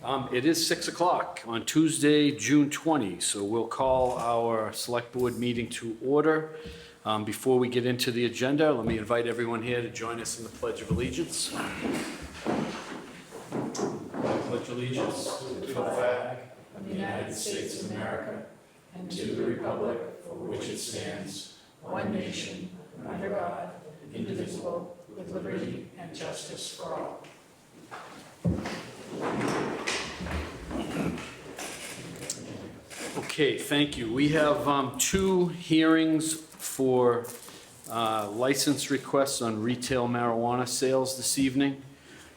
It is 6 o'clock on Tuesday, June 20, so we'll call our select board meeting to order. Before we get into the agenda, let me invite everyone here to join us in the Pledge of Allegiance. I pledge allegiance to the flag of the United States of America and to the republic for which it stands, one nation, under God, indivisible, with liberty and justice for all. Okay, thank you. We have two hearings for license requests on retail marijuana sales this evening.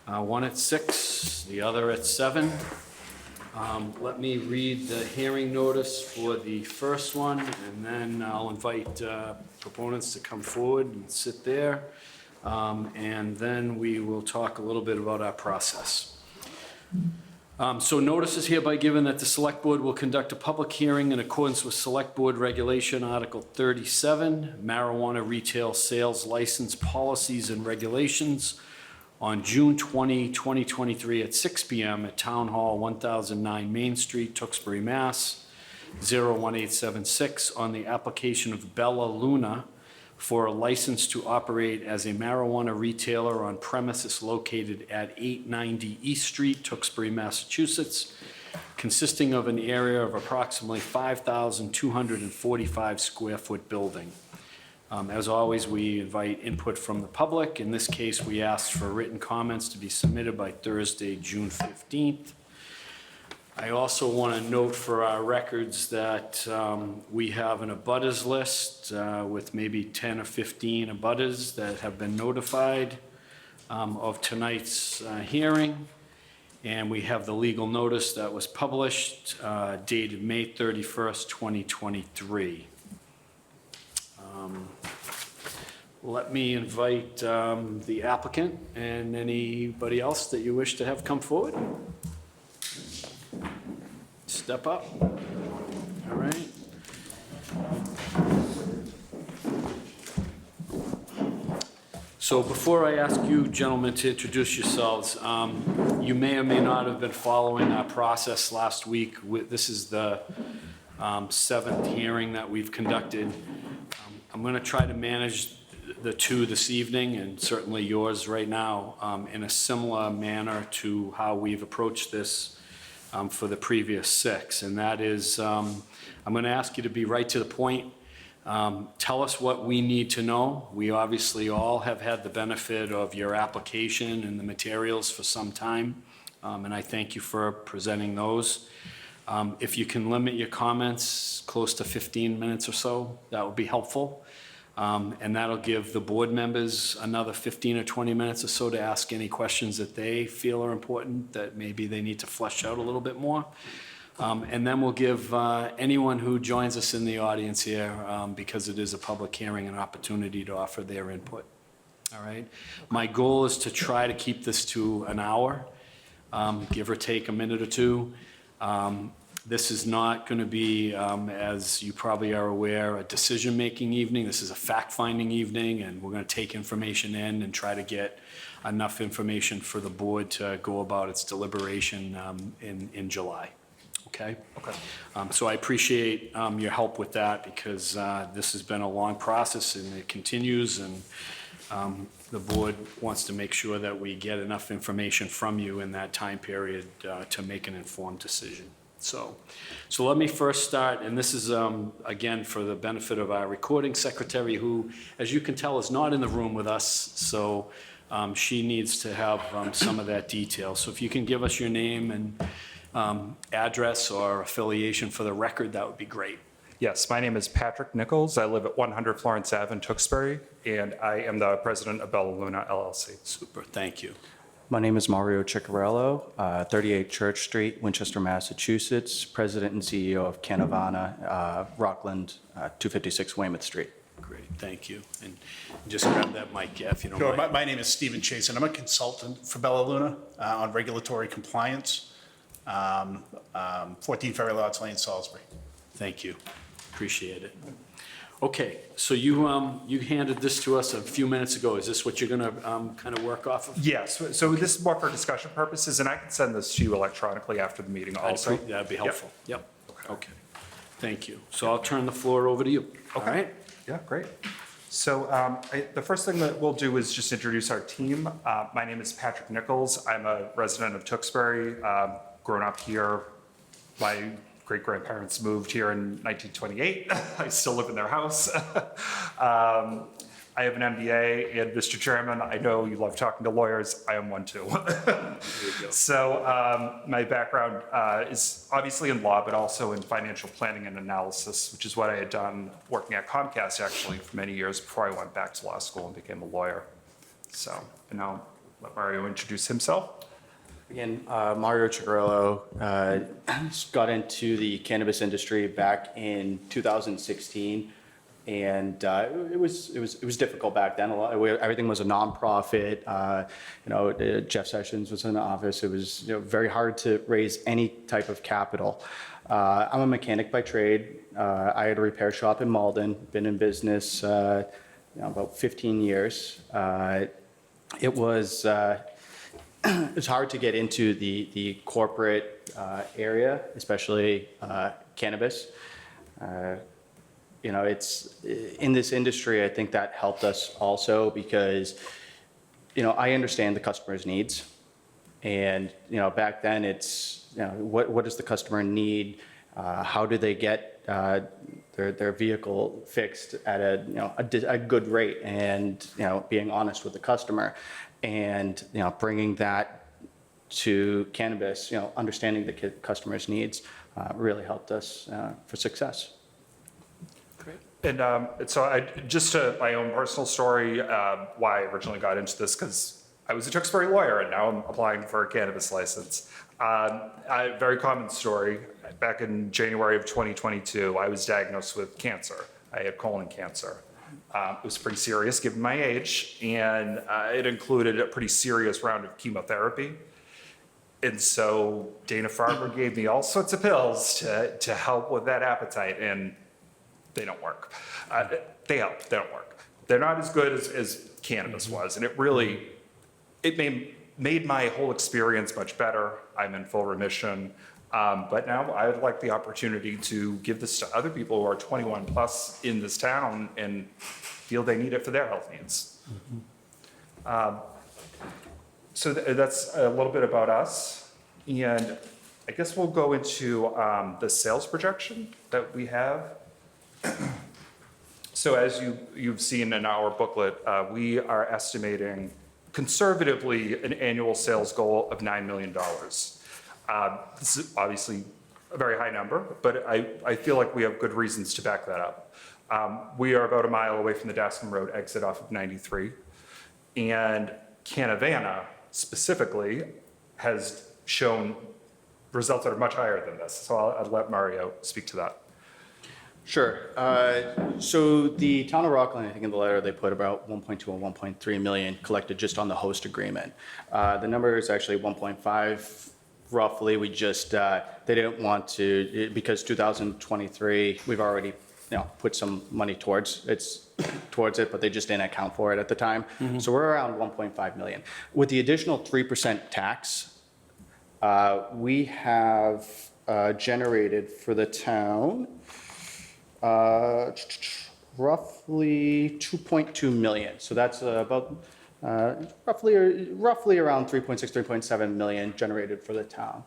One at 6, the other at 7. Let me read the hearing notice for the first one, and then I'll invite proponents to come forward and sit there. And then we will talk a little bit about our process. So notice is hereby given that the Select Board will conduct a public hearing in accordance with Select Board Regulation Article 37, Marijuana Retail Sales License Policies and Regulations, on June 20, 2023 at 6 p.m. at Town Hall, 1009 Main Street, Tewksbury, Mass. 01876 on the application of Bella Luna for a license to operate as a marijuana retailer on premises located at 890 East Street, Tewksbury, Massachusetts, consisting of an area of approximately 5,245 square foot building. As always, we invite input from the public. In this case, we asked for written comments to be submitted by Thursday, June 15th. I also want to note for our records that we have an abutters list with maybe 10 or 15 abutters that have been notified of tonight's hearing. And we have the legal notice that was published dated May 31st, 2023. Let me invite the applicant and anybody else that you wish to have come forward. Step up. All right. So before I ask you gentlemen to introduce yourselves, you may or may not have been following our process last week. This is the 7th hearing that we've conducted. I'm going to try to manage the two this evening, and certainly yours right now, in a similar manner to how we've approached this for the previous 6, and that is, I'm going to ask you to be right to the point. Tell us what we need to know. We obviously all have had the benefit of your application and the materials for some time, and I thank you for presenting those. If you can limit your comments close to 15 minutes or so, that would be helpful. And that'll give the board members another 15 or 20 minutes or so to ask any questions that they feel are important that maybe they need to flesh out a little bit more. And then we'll give anyone who joins us in the audience here, because it is a public hearing, an opportunity to offer their input. All right. My goal is to try to keep this to an hour, give or take a minute or two. This is not going to be, as you probably are aware, a decision-making evening. This is a fact-finding evening, and we're going to take information in and try to get enough information for the board to go about its deliberation in July. Okay? Okay. So I appreciate your help with that, because this has been a long process and it continues, and the board wants to make sure that we get enough information from you in that time period to make an informed decision. So let me first start, and this is, again, for the benefit of our recording secretary, who, as you can tell, is not in the room with us, so she needs to have some of that detail. So if you can give us your name and address or affiliation for the record, that would be great. Yes, my name is Patrick Nichols. I live at 100 Florence Ave in Tewksbury, and I am the president of Bella Luna LLC. Super, thank you. My name is Mario Ciccarello, 38 Church Street, Winchester, Massachusetts, President and CEO of Canavana, Rockland, 256 Weymouth Street. Great, thank you. And just grab that mic, if you don't Sure. mind. My name is Stephen Chase, and I'm a consultant for Bella Luna on regulatory compliance, 14 Ferry Lots Lane, Salisbury. Thank you, appreciate it. Okay, so you handed this to us a few minutes ago. Is this what you're gonna kind of work off of? Yes, so this is more for discussion purposes, and I can send this to you electronically after the meeting also. That'd be Yep. helpful. Yep, okay. Thank you. So I'll turn the floor over to you. All Okay. right? Yeah, great. So the first thing that we'll do is just introduce our team. My name is Patrick Nichols. I'm a resident of Tewksbury, grown up here. My great-grandparents moved here in 1928. I still live in their house. I have an MBA, and Mr. Chairman, I know you love talking to lawyers. I am one too. So my background is obviously in law, but also in financial planning and analysis, which is what I had done working at Comcast actually for many years before I went back to law school and became a lawyer. So, and now let Mario introduce himself. Again, Mario Ciccarello got into the cannabis industry back in 2016, and it was difficult back then. Everything was a nonprofit. Jeff Sessions was in the office. It was very hard to raise any type of capital. I'm a mechanic by trade. I had a repair shop in Malden. Been in business about 15 years. It was. It's hard to get into the corporate area, especially cannabis. It's in this industry, I think that helped us also because, I understand the customer's needs. And, back then it's, what does the customer need? How do they get their vehicle fixed at a good rate? And, being honest with the customer. And bringing that to cannabis, understanding the customer's needs really helped us for success. Great. And so just my own personal story, why I originally got into this, because I was a Tewksbury lawyer and now I'm applying for a cannabis license. A very common story. Back in January of 2022, I was diagnosed with cancer. I had colon cancer. It was pretty serious given my age, and it included a pretty serious round of chemotherapy. And so Dana-Farber gave me all sorts of pills to help with that appetite, and they don't work. They help, they don't work. They're not as good as cannabis was, and it made my whole experience much better. I'm in full remission. But now I would like the opportunity to give this to other people who are 21 plus in this town and feel they need it for their health needs. So that's a little bit about us. And I guess we'll go into the sales projection that we have. So as you've seen in our booklet, we are estimating conservatively an annual sales goal of $9 million. This is obviously a very high number, but I feel like we have good reasons to back that up. We are about a mile away from the Daskham Road exit off of 93. And Canavana specifically has shown results that are much higher than this. So I'll let Mario speak to that. Sure. So the town of Rockland, I think in the letter they put about 1.2 and 1.3 million collected just on the host agreement. The number is actually 1.5. Roughly, we just, they didn't want to, because 2023, we've already, put some money towards it, but they just didn't account for it at the time. So we're around 1.5 million. With the additional 3% tax, we have generated for the town roughly 2.2 million. So that's about roughly around 3.6, 3.7 million generated for the town.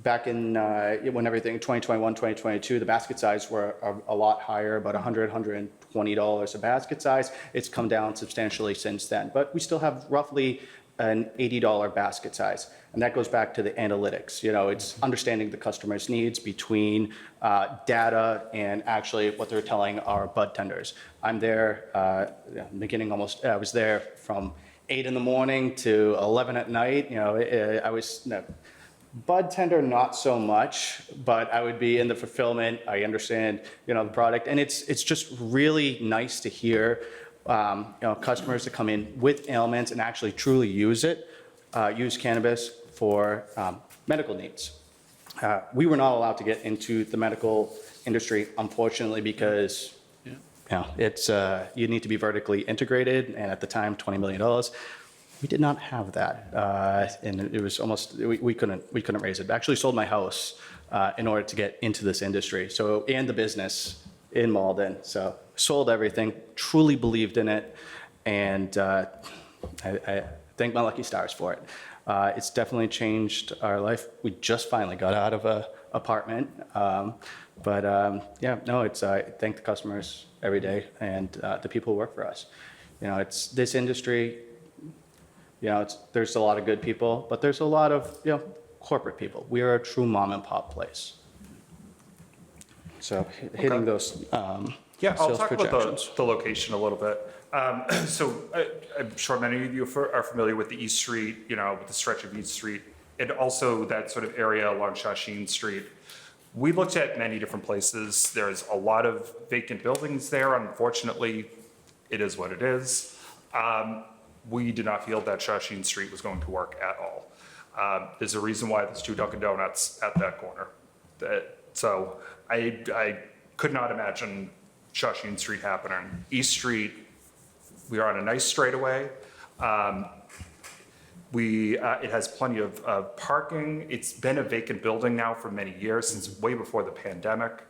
Back in when everything 2021, 2022, the basket size were a lot higher, about $100, $120 a basket size. It's come down substantially since then, but we still have roughly an $80 basket size. And that goes back to the analytics. It's understanding the customer's needs between data and actually what they're telling our bud tenders. I'm there, beginning almost, I was there from 8 in the morning to 11 at night. I was, bud tender, not so much, but I would be in the fulfillment. I understand, the product. And it's just really nice to hear customers that come in with ailments and actually truly use cannabis for medical needs. We were not allowed to get into the medical industry, unfortunately, because Yeah. it's you need to be vertically integrated, and at the time, $20 million. We did not have that, and it was almost we couldn't raise it. I actually sold my house in order to get into this industry. So and the business in Malden. So sold everything, truly believed in it, and I thank my lucky stars for it. It's definitely changed our life. We just finally got out of a apartment, it's I thank the customers every day and the people who work for us. It's this industry. There's a lot of good people, but there's a lot of corporate people. We are a true mom and pop place. So hitting those Yeah, I'll sales talk about projections. the location a little bit. I'm sure many of you are familiar with the East Street, with the stretch of East Street, and also that sort of area along Shawsheen Street. We looked at many different places. There's a lot of vacant buildings there. Unfortunately, it is what it is. We did not feel that Shawsheen Street was going to work at all. There's a reason why there's 2 Dunkin' Donuts at that corner. So I could not imagine Shawsheen Street happening. East Street, we are on a nice straightaway. It has plenty of parking. It's been a vacant building now for many years, since way before the pandemic.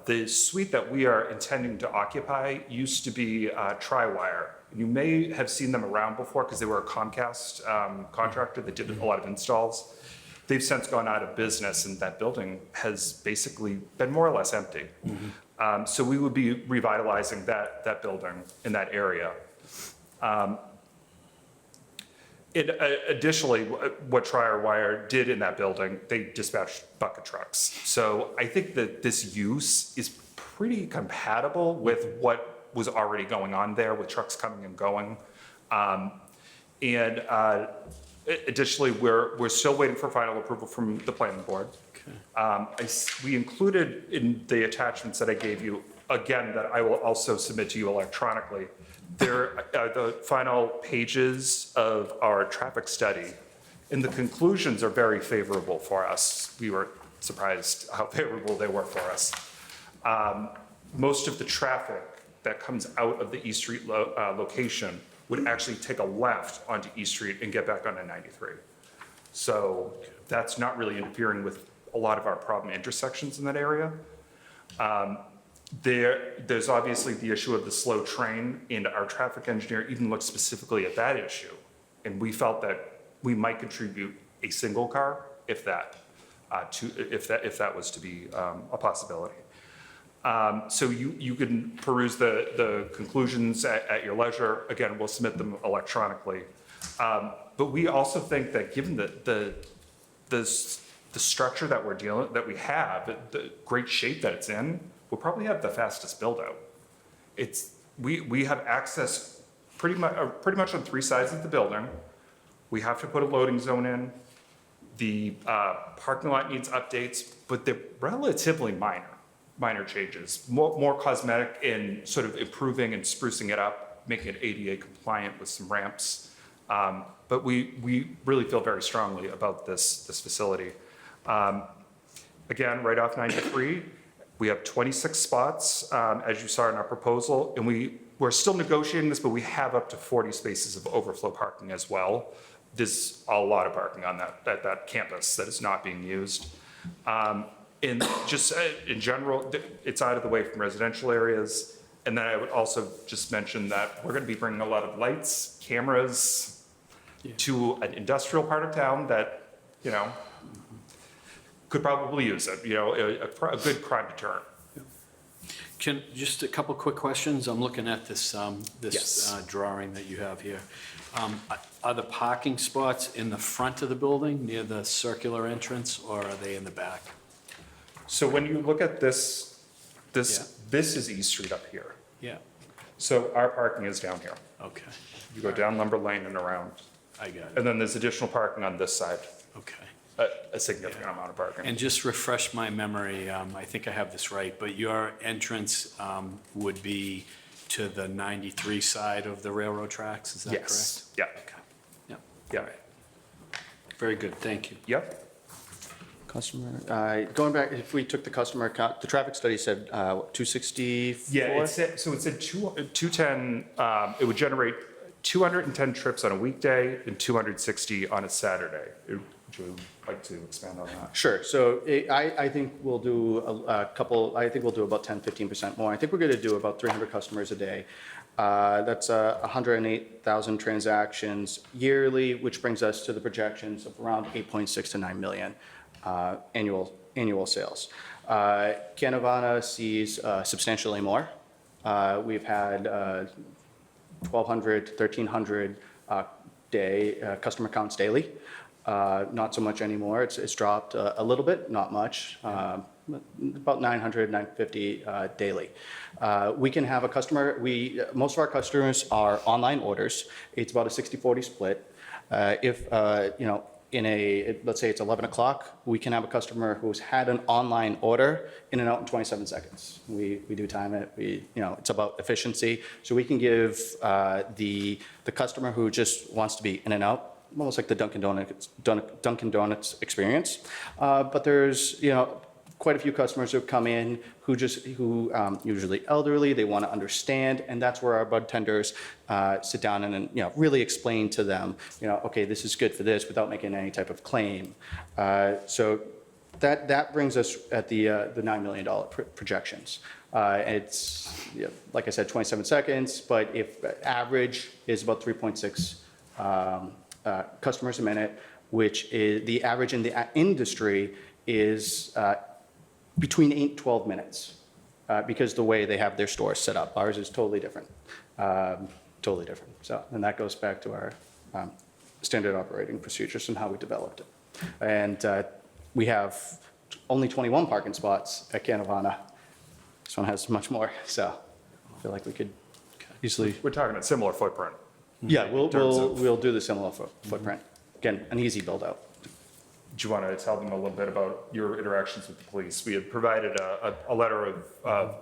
The suite that we are intending to occupy used to be Triwire. You may have seen them around before because they were a Comcast contractor that did a lot of installs. They've since gone out of business, and that building has basically been more or less empty. So we would be revitalizing that building in that area. Additionally, what Triwire did in that building, they dispatched bucket trucks. So I think that this use is pretty compatible with what was already going on there with trucks coming and going. Additionally, we're still waiting for final approval from the planning board. We included in the attachments that I gave you, again, that I will also submit to you electronically, there are the final pages of our traffic study, and the conclusions are very favorable for us. We were surprised how favorable they were for us. Most of the traffic that comes out of the East Street location would actually take a left onto East Street and get back onto 93. So that's not really interfering with a lot of our problem intersections in that area. There's obviously the issue of the slow train, and our traffic engineer even looked specifically at that issue. And we felt that we might contribute a single car, if that was to be a possibility. So you can peruse the conclusions at your leisure. Again, we'll submit them electronically. But we also think that given the structure that we have, the great shape that it's in, we'll probably have the fastest build out. We have access pretty much on 3 sides of the building. We have to put a loading zone in. The parking lot needs updates, but they're relatively minor changes, more cosmetic in sort of improving and sprucing it up, making it ADA compliant with some ramps. But we really feel very strongly about this facility. Again, right off 93, we have 26 spots, as you saw in our proposal, and we're still negotiating this, but we have up to 40 spaces of overflow parking as well. There's a lot of parking on that campus that is not being used. And just in general, it's out of the way from residential areas. And then I would also just mention that we're going to be bringing a lot of lights, cameras to an industrial part of town that, could probably use it, a good crime deterrent. Just a couple quick questions. I'm looking at this Yes. drawing that you have here. Are the parking spots in the front of the building near the circular entrance, or are they in the back? So when you look at this is East Street up here. Yeah, So our parking is down here. okay, You go down Lumber Lane and around. I got it, And then there's additional parking on this side, okay. a significant amount of parking. And just refresh my memory, I think I have this right, but your entrance would be to the 93 side of the railroad tracks, is that correct? Yes, yeah, Okay, yep, yeah, very good, thank you. yep. Going back, if we took the customer count, the traffic study said, 264? Yeah, so it said 210, it would generate 210 trips on a weekday and 260 on a Saturday. Would you like to expand on that? Sure. So I think we'll do a couple, I think we'll do about 10, 15% more. I think we're going to do about 300 customers a day. That's 108,000 transactions yearly, which brings us to the projections of around 8.6 to 9 million annual sales. Canavana sees substantially more. We've had 1,200, 1,300 customer counts daily. Not so much anymore. It's dropped a little bit, not much, about 900, 950 daily. We can have a customer, most of our customers are online orders. It's about a 60-40 split. If, let's say it's 11 o'clock, we can have a customer who's had an online order in and out in 27 seconds. We do time it. It's about efficiency. So we can give the customer who just wants to be in and out, almost like the Dunkin' Donuts experience. But there's, quite a few customers who come in who usually elderly, they want to understand, and that's where our bud tenders sit down and really explain to them, okay, this is good for this without making any type of claim. So that brings us at the $9 million projections. It's, like I said, 27 seconds, but if average is about 3.6 customers a minute, which is the average in the industry is between 8 and 12 minutes because the way they have their stores set up. Ours is totally different, totally different. So, and that goes back to our standard operating procedures and how we developed it. And we have only 21 parking spots at Canavana. This one has much more, so I feel like we could easily. We're talking a similar footprint. Yeah, we'll of- do the similar footprint. Again, an easy build out. Do you want to tell them a little bit about your interactions with the police? We had provided a letter of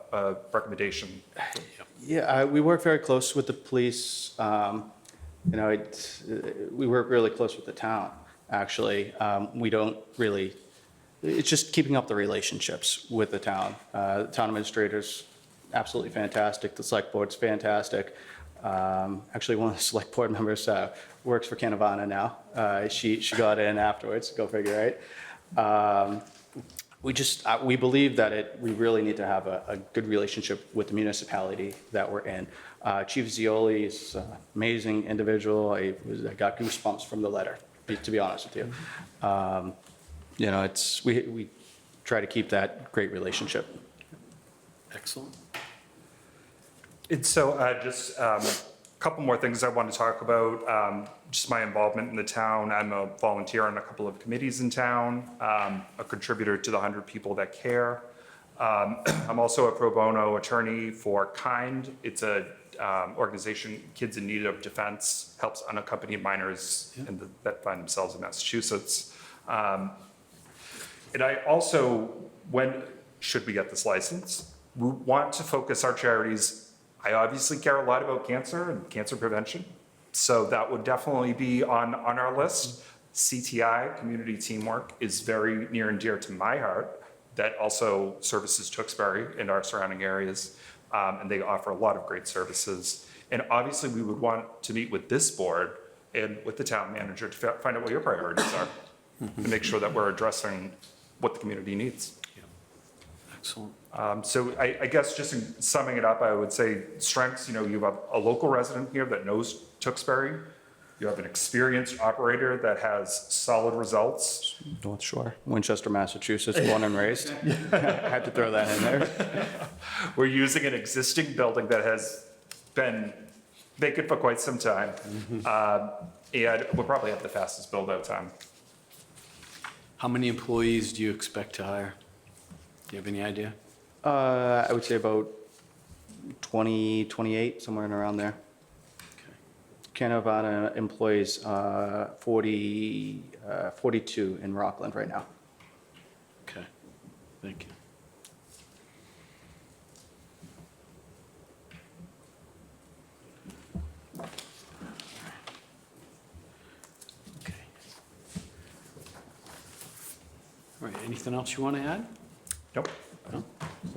recommendation. Yeah, we work very close with the police. We work really close with the town, actually. We don't really, it's just keeping up the relationships with the town. The town administrator's absolutely fantastic. The select board's fantastic. Actually, one of the select board members works for Canavana now. She got in afterwards, go figure, right? We believe that we really need to have a good relationship with the municipality that we're in. Chief Zioli is an amazing individual. I got goosebumps from the letter, to be honest with you. We try to keep that great relationship. Excellent. And so just a couple more things I want to talk about. Just my involvement in the town. I'm a volunteer on a couple of committees in town, a contributor to the 100 People That Care. I'm also a pro bono attorney for KIND. It's a organization, Kids in Need of Defense, helps unaccompanied minors that find themselves in Massachusetts. And I also, should we get this license, we want to focus our charities. I obviously care a lot about cancer and cancer prevention, so that would definitely be on our list. CTI, Community Teamwork, is very near and dear to my heart. That also services Tewksbury and our surrounding areas, and they offer a lot of great services. And obviously, we would want to meet with this board and with the town manager to find out what your priorities are, and make sure that we're addressing what the community needs. Excellent. So I guess just in summing it up, I would say strengths, you have a local resident here that knows Tewksbury. You have an experienced operator that has solid results. North Shore, Winchester, Massachusetts, born and raised. Had to throw that in there. We're using an existing building that has been vacant for quite some time. And we'll probably have the fastest build out time. How many employees do you expect to hire? Do you have any idea? I would say about 20, 28, somewhere in around there. Canavana employs 42 in Rockland right now. Okay, thank you. Okay. All right, Anything else you want to add? Nope. No?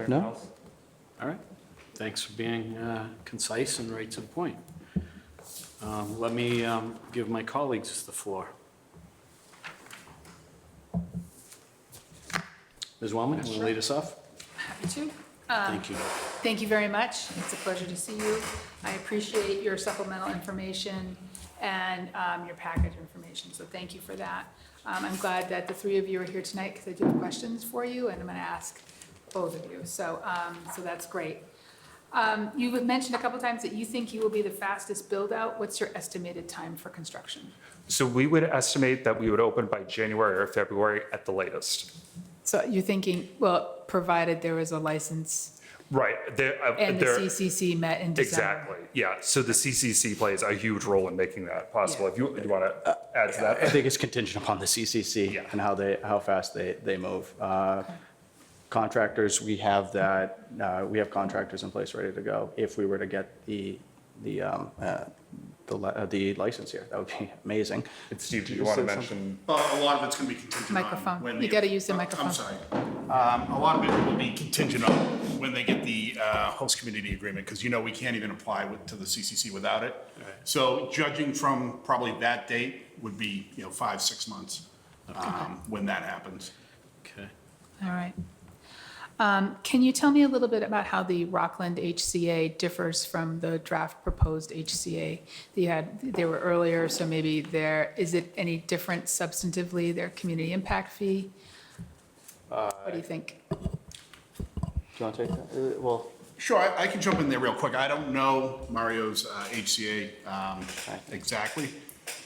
No? All right. Thanks for being concise and right to the point. Let me give my colleagues the floor. Ms. Wellman, want to lead us off? Happy to. Thank you. Thank you very much. It's a pleasure to see you. I appreciate your supplemental information and your package information, so thank you for that. I'm glad that the three of you are here tonight because I do have questions for you, and I'm going to ask both of you, so that's great. You have mentioned a couple times that you think you will be the fastest build-out. What's your estimated time for construction? So we would estimate that we would open by January or February at the latest. So you're thinking, well, provided there was a license Right. and the CCC met in December? Exactly, yeah. So the CCC plays a huge role in making that possible. If you want to add to that? I think it's contingent upon the CCC Yeah. and how fast they move. Contractors, we have contractors in place ready to go. If we were to get the license here, that would be amazing. Steve, do you want to mention? A lot of it's going to be contingent on. Microphone. when You the- gotta use the I'm microphone. sorry. A lot of it will be contingent on when they get the host community agreement, because we can't even apply to the CCC without it. So judging from probably that date would be, 5-6 months when that happens. Okay. All right. Can you tell me a little bit about how the Rockland HCA differs from the draft proposed HCA that you had? They were earlier, so maybe is it any different substantively, their community impact fee? What do you think? Do you want to take that? Well, Sure, I can jump in there real quick. I don't know Mario's HCA exactly,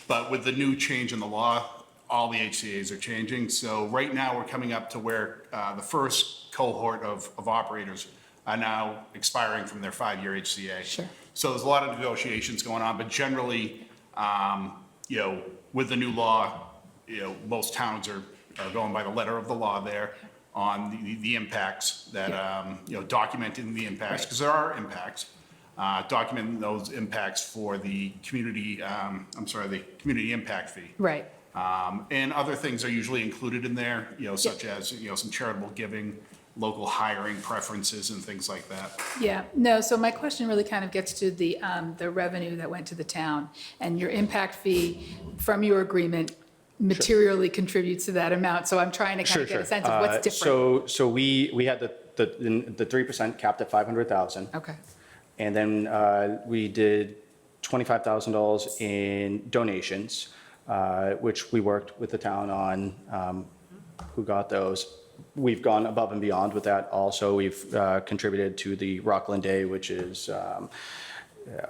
but with the new change in the law, all the HCA's are changing. So right now, we're coming up to where the first cohort of operators are now expiring from their 5-year HCA. Sure. So there's a lot of negotiations going on, but generally, with the new law, most towns are going by the letter of the law there on the impacts that, documenting the impacts, because there are impacts. Documenting those impacts for the community, the community impact fee. Right. And other things are usually included in there, such as, some charitable giving, local hiring preferences and things like that. Yeah, no, so my question really kind of gets to the revenue that went to the town, and your impact fee from your agreement materially contributes to that amount, so I'm trying to kind of get a sense of what's different. So we had the 3% capped at 500,000. Okay, And then we did $25,000 in donations, which we worked with the town on, who got those. We've gone above and beyond with that also. We've contributed to the Rockland Day, which is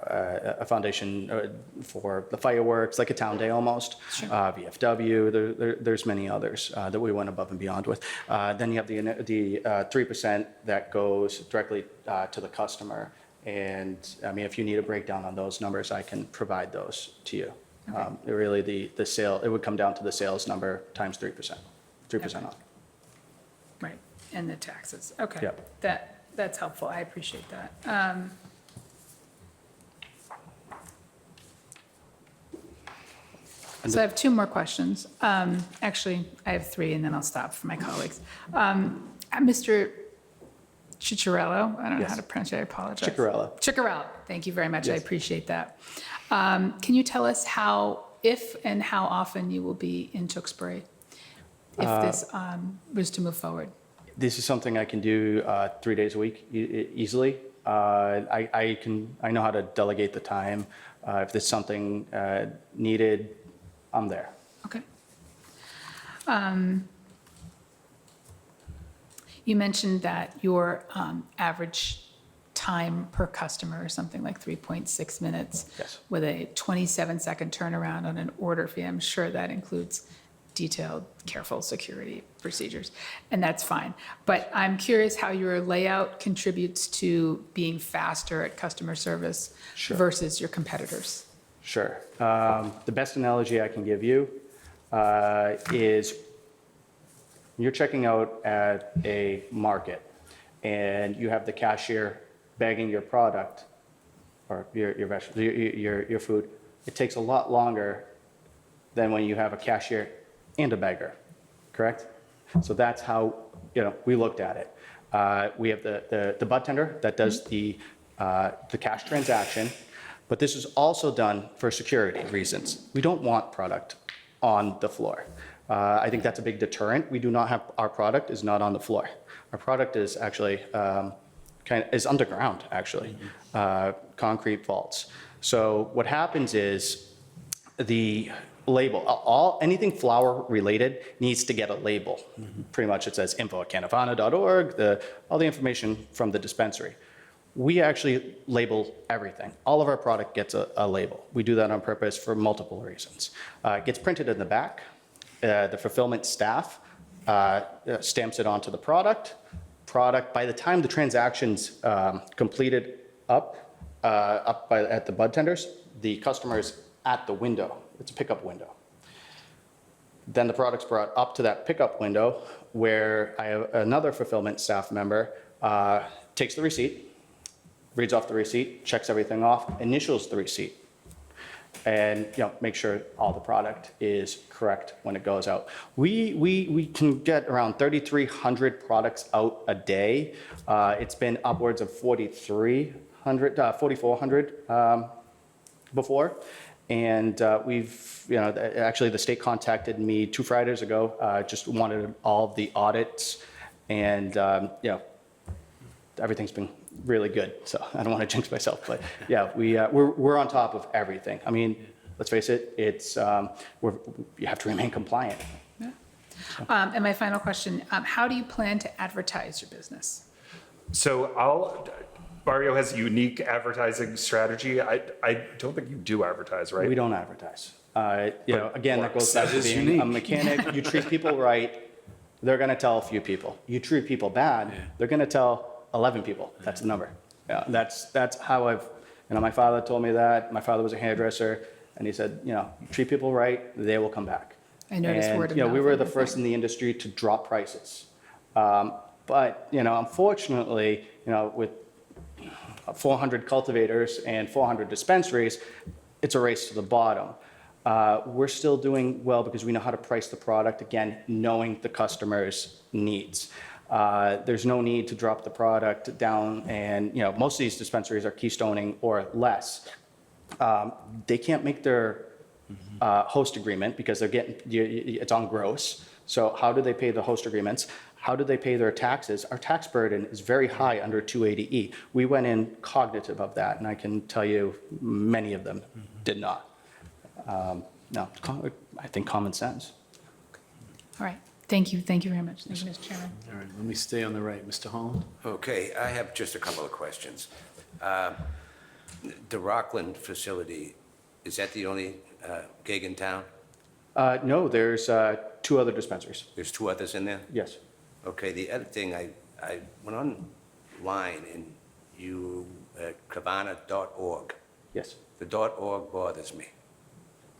a foundation for the fireworks, like a town day almost. VFW, there's many others that we went above and beyond with. Then you have the 3% that goes directly to the customer. And I mean, if you need a breakdown on those numbers, I can provide those to you. Really, the sale, it would come down to the sales number times 3%, 3% off. right, and the taxes, okay. Yep. That's helpful, I appreciate that. So I have two more questions. Actually, I have three, and then I'll stop for my colleagues. Mr. Ciccarello, I don't know how to pronounce it, I apologize. Ciccarello. Ciccarello, thank you very much, I Yes. appreciate that. Can you tell us if and how often you will be in Tewksbury if this was to move forward? This is something I can do 3 days a week easily. I know how to delegate the time. If there's something needed, I'm there. Okay. You mentioned that your average time per customer is something like 3.6 minutes. Yes. With a 27-second turnaround on an order fee. I'm sure that includes detailed, careful security procedures, and that's fine. But I'm curious how your layout contributes to being faster at customer service Sure. versus your competitors. Sure. The best analogy I can give you is you're checking out at a market and you have the cashier bagging your product or your food. It takes a lot longer than when you have a cashier and a bagger, correct? So that's how, we looked at it. We have the bud tender that does the cash transaction, but this is also done for security reasons. We don't want product on the floor. I think that's a big deterrent. We do not have, our product is not on the floor. Our product is actually is underground, actually, concrete vaults. So what happens is the label, anything flower related needs to get a label. Pretty much it says info@canavana.org, all the information from the dispensary. We actually label everything. All of our product gets a label. We do that on purpose for multiple reasons. It gets printed in the back. The fulfillment staff stamps it onto the product. By the time the transaction's completed at the bud tenders, the customer's at the window. It's a pickup window. Then the product's brought up to that pickup window where I have another fulfillment staff member takes the receipt, reads off the receipt, checks everything off, initials the receipt, and make sure all the product is correct when it goes out. We can get around 3,300 products out a day. It's been upwards of 4,400 before. And actually the state contacted me 2 Fridays ago, just wanted all of the audits, and everything's been really good. So I don't want to jinx myself, but yeah, we're on top of everything. I mean, let's face it, you have to remain compliant. Yeah. And my final question, how do you plan to advertise your business? So Barrio has a unique advertising strategy. I don't think you do advertise, right? We don't advertise. Again, that goes back to That is being unique. a mechanic. You treat people right, they're going to tell a few people. You treat people bad, they're going to tell 11 people. That's the number. Yeah, that's how my father told me that. My father was a hairdresser, and he said, you treat people right, they will come back. I noticed word of mouth. We were the and first in the industry to drop prices. But, unfortunately, with 400 cultivators and 400 dispensaries, it's a race to the bottom. We're still doing well because we know how to price the product, again, knowing the customer's needs. There's no need to drop the product down, and most of these dispensaries are keystoning or less. They can't make their host agreement because it's on gross. So how do they pay the host agreements? How do they pay their taxes? Our tax burden is very high under 280E. We went in cognitive of that, and I can tell you many of them did not. No, I think common sense. All right. Thank you. Thank you very much. Thank you, Mr. Chairman. All right, let me stay on the right. Mr. Holland? Okay, I have just a couple of questions. The Rockland facility, is that the only gig in town? No, there's 2 other dispensaries. There's 2 others in there? Yes. Okay, the other thing, I went online and Kavana.org. Yes. The .org bothers me.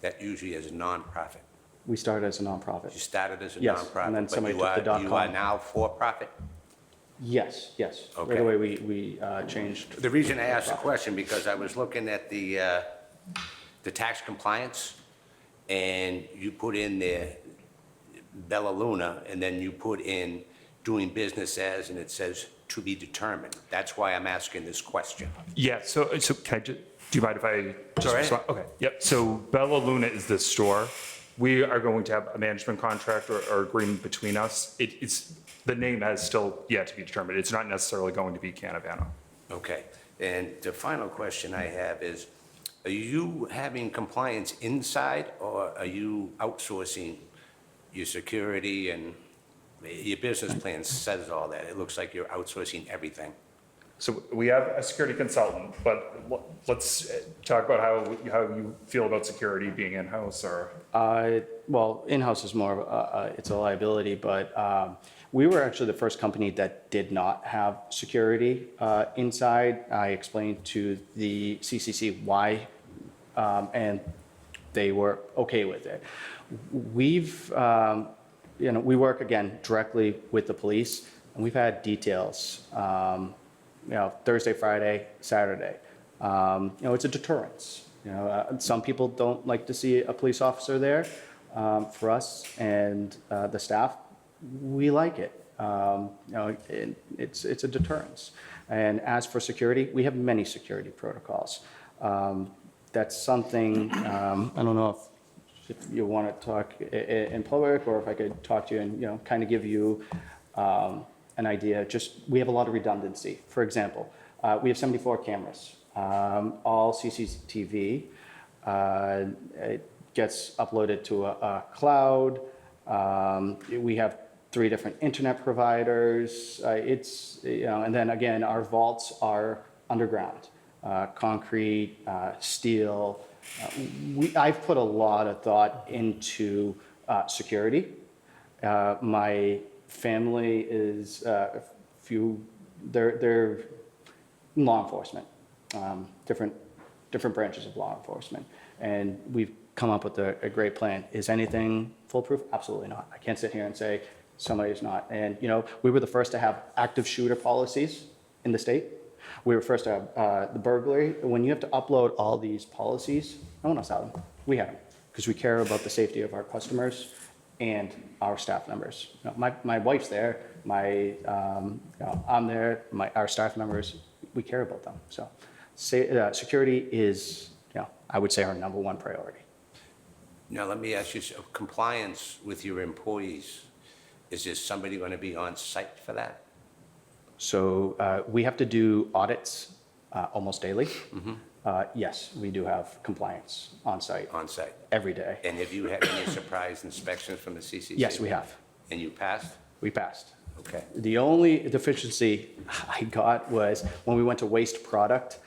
That usually is a nonprofit. We started as a nonprofit. You started as a Yes, nonprofit, and then but somebody you took the are, you are .com. now for-profit? Yes. Right Okay. away, we changed. The reason I asked the question, because I was looking at the tax compliance, and you put in there Bella Luna, and then you put in doing business as, and it says to be determined. That's why I'm asking this question. Yeah, so can I do you mind if I just Go ahead. respond? Okay, yep. So Bella Luna is the store. We are going to have a management contract or agreement between us. The name has still yet to be determined. It's not necessarily going to be Canavana. Okay, and the final question I have is, are you having compliance inside, or are you outsourcing your security, and your business plan says all that? It looks like you're outsourcing everything. So we have a security consultant, but let's talk about how you feel about security being in-house, or? Well, in-house is more of it's a liability, but we were actually the first company that did not have security inside. I explained to the CCC why, and they were okay with it. We work again directly with the police, and we've had details, Thursday, Friday, Saturday. It's a deterrence. Some people don't like to see a police officer there. For us and the staff, we like it. It's a deterrence. And as for security, we have many security protocols. That's something, I don't know if you want to talk in public or if I could talk to you and, kind of give you an idea. We have a lot of redundancy. For example, we have 74 cameras, all CCTV. It gets uploaded to a cloud. We have 3 different internet providers. And then again, our vaults are underground, concrete, steel. I've put a lot of thought into security. My family is they're law enforcement, different branches of law enforcement, and we've come up with a great plan. Is anything foolproof? Absolutely not. I can't sit here and say somebody's not. And we were the first to have active shooter policies in the state. We were first to have the burglary. When you have to upload all these policies, no one else had them. We had them because we care about the safety of our customers and our staff members. My wife's there. I'm there. Our staff members, we care about them. So, security is, I would say, our #1 priority. Now, let me ask you, compliance with your employees, is there somebody going to be on site for that? So we have to do audits almost daily. Yes, we do have compliance on site On site? every day. And have you had any surprise inspections from the CCTV? Yes, we have. And you passed? We passed. Okay. The only deficiency I got was when we went to waste product,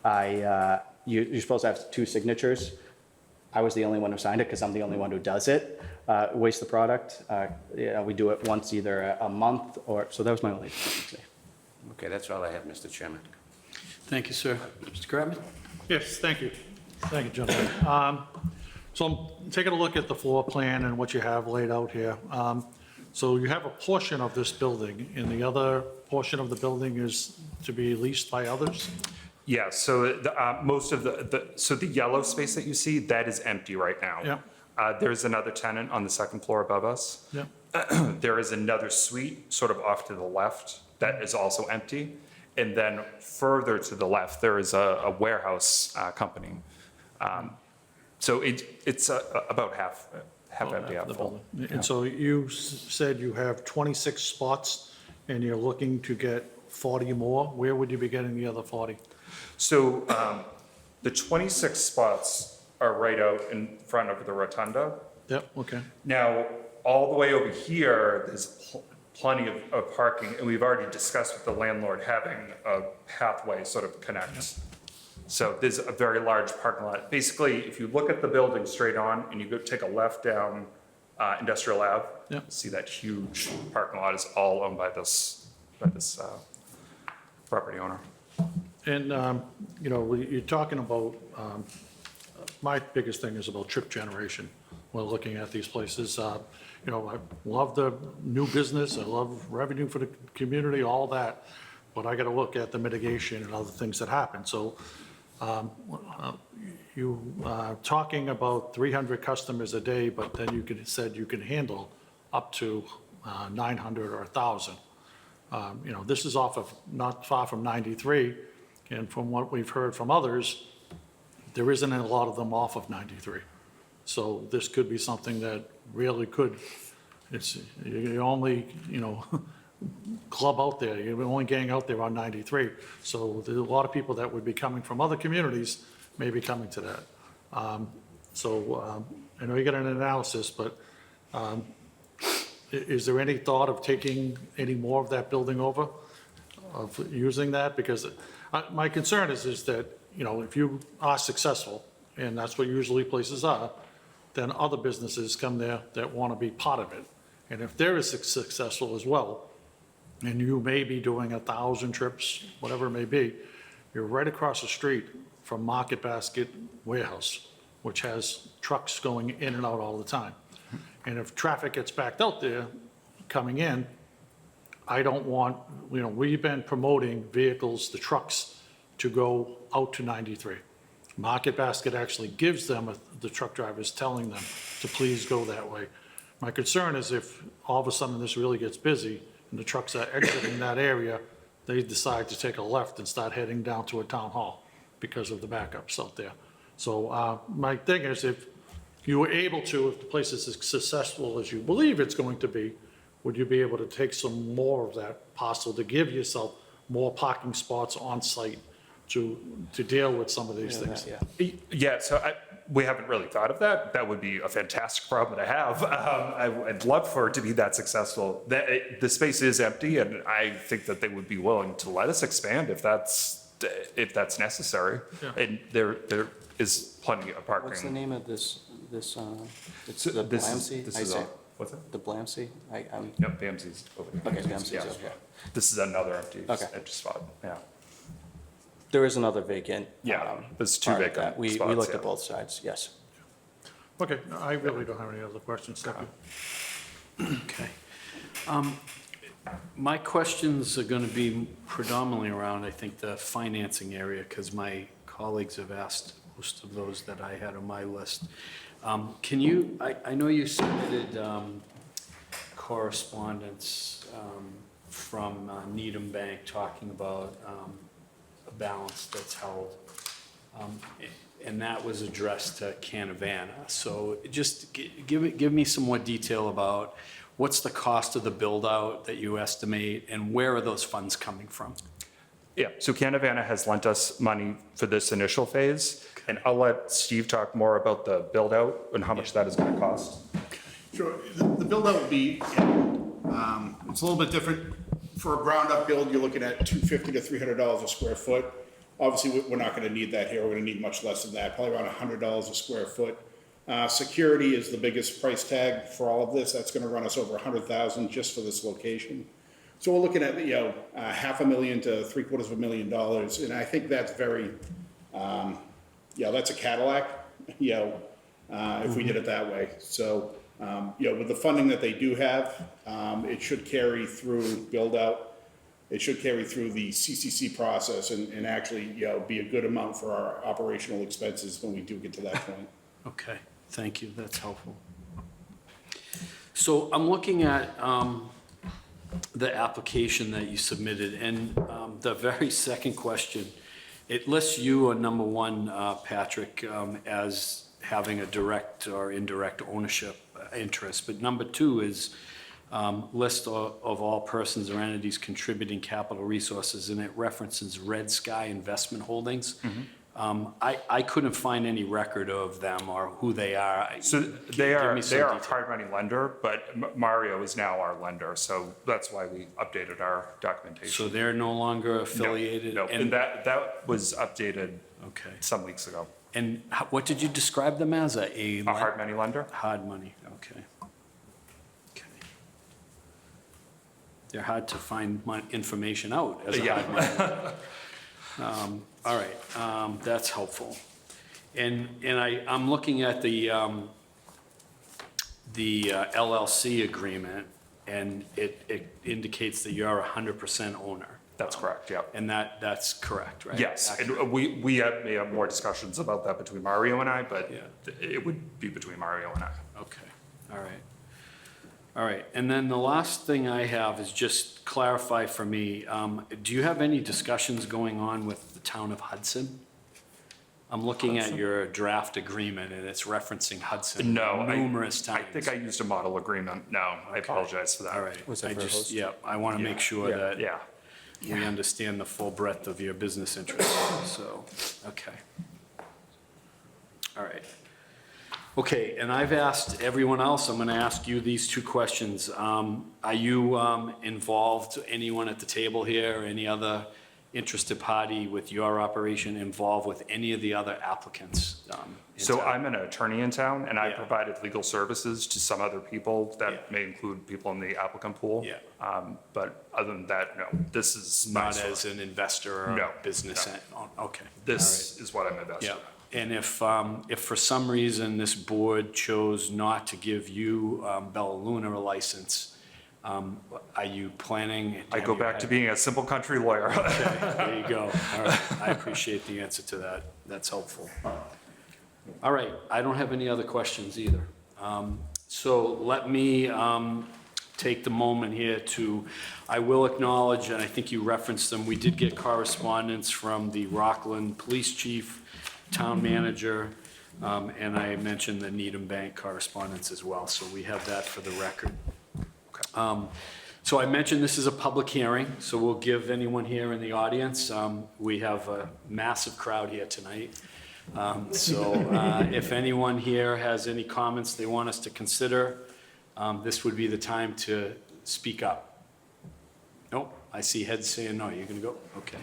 you're supposed to have 2 signatures. I was the only one who signed it because I'm the only one who does it. Waste the product. We do it once either a month so that was my only deficiency. Okay, that's all I have, Mr. Chairman. Thank you, sir. Mr. Kratman? Yes, thank you. Thank you, gentlemen. So I'm taking a look at the floor plan and what you have laid out here. So you have a portion of this building, and the other portion of the building is to be leased by others? Yeah, so most of the yellow space that you see, that is empty right now. Yeah. There's another tenant on the 2nd floor above us. Yeah. There is another suite sort of off to the left that is also empty. And then further to the left, there is a warehouse company. So it's about half empty, half The full. building. And so you said you have 26 spots, and you're looking to get 40 more. Where would you be getting the other 40? So the 26 spots are right out in front of the rotunda. Yep, okay. Now, all the way over here, there's plenty of parking, and we've already discussed with the landlord having a pathway sort of connect. So there's a very large parking lot. Basically, if you look at the building straight on and you go take a left down Industrial Ave, Yep. see that huge parking lot is all owned by this property owner. And, you're talking about, my biggest thing is about trip generation when looking at these places. I love the new business, I love revenue for the community, all that, but I got to look at the mitigation and other things that happen. So you talking about 300 customers a day, but then said you can handle up to 900 or 1,000. This is not far from 93, and from what we've heard from others, there isn't a lot of them off of 93. So this could be something that really could, you only, club out there, you're only gang out there on 93. So there's a lot of people that would be coming from other communities, may be coming to that. I know you got an analysis, but is there any thought of taking any more of that building over, of using that? Because my concern is that, if you are successful, and that's what usually places are, then other businesses come there that want to be part of it. And if they're as successful as well, and you may be doing 1,000 trips, whatever it may be, you're right across the street from Market Basket Warehouse, which has trucks going in and out all the time. And if traffic gets backed out there, coming in, I don't want, we've been promoting vehicles, the trucks, to go out to 93. Market Basket actually gives them, the truck drivers telling them to please go that way. My concern is if all of a sudden this really gets busy and the trucks are exiting that area, they decide to take a left and start heading down to a town hall because of the backups out there. So my thing is, if you were able to, if the place is as successful as you believe it's going to be, would you be able to take some more of that parcel to give yourself more parking spots on site to deal with some of these things? Yeah. Yeah, so we haven't really thought of that. That would be a fantastic problem to have. I'd love for it to be that successful. The space is empty, and I think that they would be willing to let us expand if that's necessary. Yeah. And there is plenty of parking. What's the name of this, it's So the this is- Blamsey? this I is say, all- What's that? the Blamsey? I'm, Yep, BMC's over here. Okay, BMC's Yeah. over here. This is another empty Okay. spot, yeah. there is another vacant. Yeah, there's two part of vacant that. We spots, looked yeah. at both sides, yes. Okay, I really don't have any other questions. Thank you. Okay. My questions are going to be predominantly around, I think, the financing area, because my colleagues have asked most of those that I had on my list. Can you, I know you submitted correspondence from Needham Bank talking about a balance that's held, and that was addressed to Canavana. So just give me some more detail about what's the cost of the build-out that you estimate, and where are those funds coming from? Yeah, so Canavana has lent us money for this initial phase, and I'll let Steve talk more about the build-out and how much that is gonna cost. Sure, the build-out will be, it's a little bit different. For a ground-up build, you're looking at $250 to $300 a square foot. Obviously, we're not gonna need that here, we're gonna need much less than that, probably around $100 a square foot. Security is the biggest price tag for all of this, that's gonna run us over $100,000 just for this location. So we're looking at, $500,000 to $750,000, and I think that's very, that's a Cadillac, if we did it that way. So, with the funding that they do have, it should carry through build-out. It should carry through the CCC process and actually, be a good amount for our operational expenses when we do get to that point. Okay, thank you, that's helpful. So I'm looking at the application that you submitted, and the very second question, it lists you on number one, Patrick, as having a direct or indirect ownership interest, but number two is list of all persons or entities contributing capital resources, and it references Red Sky Investment Holdings. I couldn't find any record of them or who they are. So Give they are me some a detail. hard money lender, but Mario is now our lender, so that's why we updated our documentation. So they're no longer No, affiliated? No, and that was updated Okay. some weeks ago. And what did you describe them as? A hard money lender? Hard money, okay. Okay. They're hard to find information out as a Yeah. hard money. All right, that's helpful. And I'm looking at the LLC agreement, and it indicates that you're 100% owner. That's correct, yeah. And that's correct, right? Yes, and we may have more discussions about that between Mario and I, but Yeah. it would be between Mario and I. Okay, all right. All right, and then the last thing I have is just clarify for me, do you have any discussions going on with the town of Hudson? I'm looking at your draft agreement, and it's referencing Hudson No, numerous I times. think I used a model agreement. No, I apologize for that. All right. Was that I for a just host? Yeah, I want to make sure Yeah, that yeah. we understand the full breadth of your business interests, so, okay. All right. Okay, and I've asked everyone else, I'm gonna ask you these two questions. Are you involved, anyone at the table here, any other interested party with your operation involved with any of the other applicants? In So town? I'm an attorney in town, and I Yeah. provided legal services to some other people Yeah. that may include people in the applicant pool. Yeah. But other than that, no, this is my Not source. as an investor or No, a business, no. okay. This is what I'm invested Yeah, in. and if for some reason this board chose not to give you Bella Luna a license, are you planning? I go back to being a simple country lawyer. Okay, there you go. All right, I appreciate the answer to that. That's helpful. All right, I don't have any other questions either. So let me take the moment here to, I will acknowledge, and I think you referenced them, we did get correspondence from the Rockland Police Chief, Town Manager, and I mentioned the Needham Bank correspondence as well, so we have that for the record. So I mentioned this is a public hearing, so we'll give anyone here in the audience, we have a massive crowd here tonight. So if anyone here has any comments they want us to consider, this would be the time to speak up. Nope, I see heads saying no. You're going to go? Okay.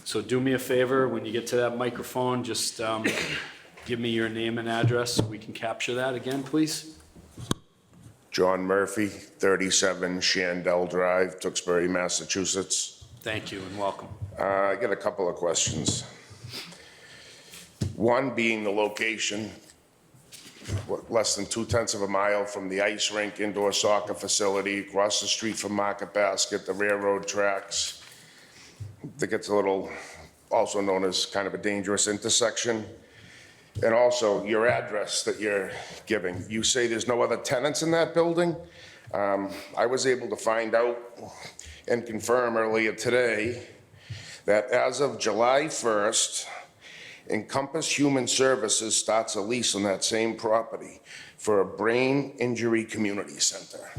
So do me a favor, when you get to that microphone, just give me your name and address so we can capture that again, please. John Murphy, 37 Shandell Drive, Tewksbury, Massachusetts. Thank you and welcome. I got a couple of questions. One being the location, less than 2/10 of a mile from the ice rink indoor soccer facility, across the street from Market Basket, the railroad tracks. That gets a little, also known as kind of a dangerous intersection. And also your address that you're giving. You say there's no other tenants in that building? I was able to find out and confirm earlier today that as of July 1st, Encompass Human Services starts a lease on that same property for a brain injury community center,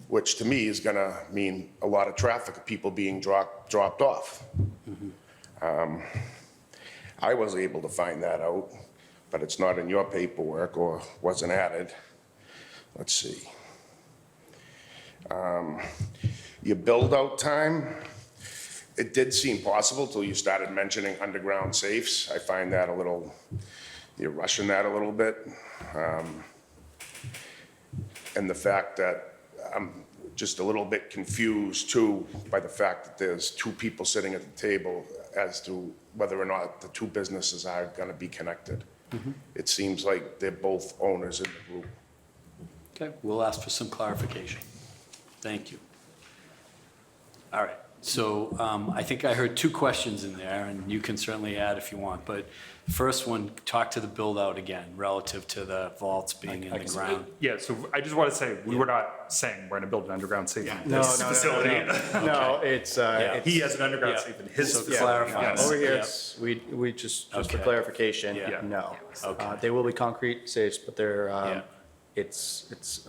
which to me is gonna mean a lot of traffic of people being dropped off. I was able to find that out, but it's not in your paperwork or wasn't added. Let's see. Your build-out time, it did seem possible till you started mentioning underground safes. I find that a little, you're rushing that a little bit. And the fact that I'm just a little bit confused too by the fact that there's two people sitting at the table as to whether or not the two businesses are gonna be connected. It seems like they're both owners in the group. Okay, we'll ask for some clarification. Thank you. All right, so I think I heard two questions in there, and you can certainly add if you want, but first one, talk to the build-out again, relative to the vaults being in the ground. Yeah, so I just want to say, we were not saying we're going to build an underground safe in No, this no, facility. No, it's, He has an underground safe in his So facility. clarify. yes. over here, Yep. it's, we just for Okay. clarification, Yeah. no. Okay. They will be concrete safes, but they're, Yeah. it's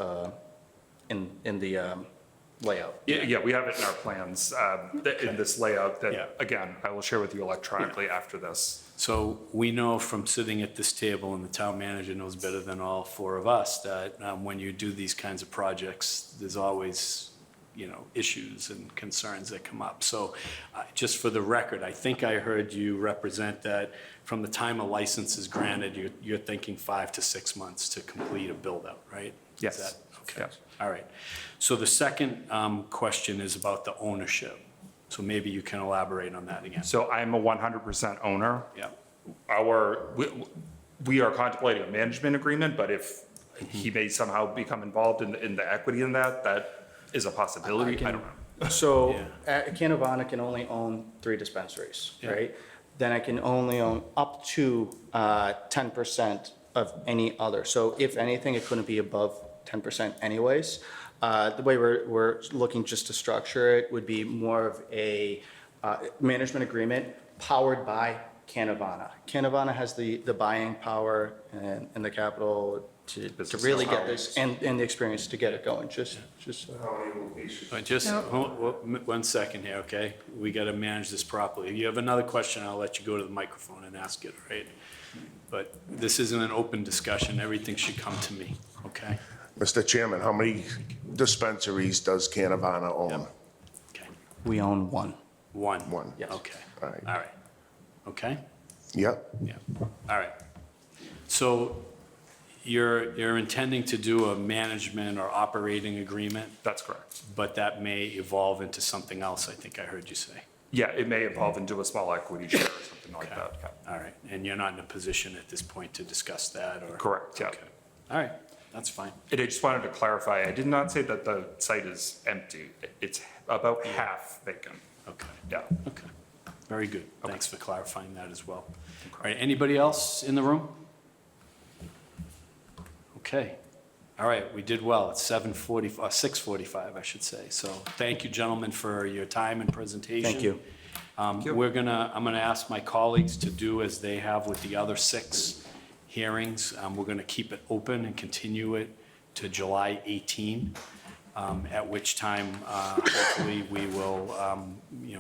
in the layout. Yeah, we have it in our plans, in this layout Yeah. that, again, I will share with you electronically after this. So we know from sitting at this table, and the town manager knows better than all four of us, that when you do these kinds of projects, there's always, issues and concerns that come up. So just for the record, I think I heard you represent that from the time a license is granted, you're thinking 5 to 6 months to complete a build-out, right? Is Yes. that- Okay, Yes. all right. So the second question is about the ownership. So maybe you can elaborate on that again. So I'm a 100% owner. Yeah. We are contemplating a management agreement, but if he may somehow become involved in the equity in that, that is a possibility. I don't know. So, Yeah. Canavana can only own 3 dispensaries, Yeah. right? Then I can only own up to 10% of any other. So if anything, it couldn't be above 10% anyways. The way we're looking just to structure it would be more of a management agreement powered by Canavana. Canavana has the buying power and the capital to Business really get know-how. this, and the experience to get it going, just. Just No. one second here, okay? We got to manage this properly. If you have another question, I'll let you go to the microphone and ask it, right? But this isn't an open discussion. Everything should come to me, okay? Mr. Chairman, how many dispensaries does Canavana own? Okay. We own 1. One? One. Yes. Okay. All right. All right. Okay? Yep. Yeah. All right. So you're intending to do a management or operating agreement, That's correct. but that may evolve into something else, I think I heard you say. Yeah, it may evolve into a small equity share or something like Okay. that. Yeah. All right. And you're not in a position at this point to discuss that, or? Correct, yeah. Okay. All right. That's fine. And I just wanted to clarify, I did not say that the site is empty. It's about half vacant. Okay. Yeah. Okay. Very good. Thanks for clarifying that as well. All right. Anybody else in the room? Okay. All right, we did well. It's 6:45, I should say. So thank you, gentlemen, for your time and presentation. Thank you. I'm gonna ask my colleagues to do as they have with the other 6 hearings. We're gonna keep it open and continue it to July 18, at which time, hopefully, we will,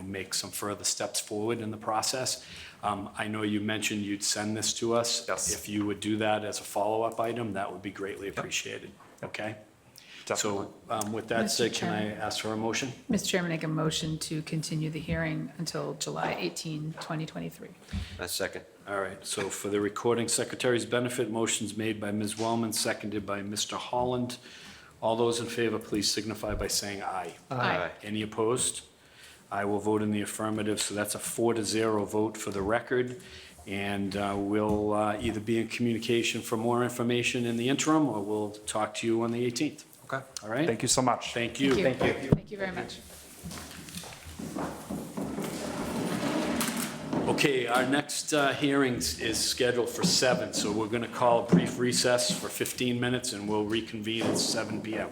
make some further steps forward in the process. I know you mentioned you'd send this to us. Yes. If you would do that as a follow-up item, that would be greatly appreciated, okay? Definitely. So with that Mr. said, can I Chairman. ask for a motion? Mr. Chairman, make a motion to continue the hearing until July 18, 2023. A second. All right, so for the recording secretary's benefit, motions made by Ms. Wellman, seconded by Mr. Holland. All those in favor, please signify by saying aye. Aye. Any opposed? I will vote in the affirmative, so that's a 4-0 vote for the record. And we'll either be in communication for more information in the interim, or we'll talk to you on the 18th. Okay. All right? Thank you so much. Thank you. Thank you. Thank you very much. Okay, our next hearings is scheduled for 7, so we're going to call a brief recess for 15 minutes, and we'll reconvene at 7 PM.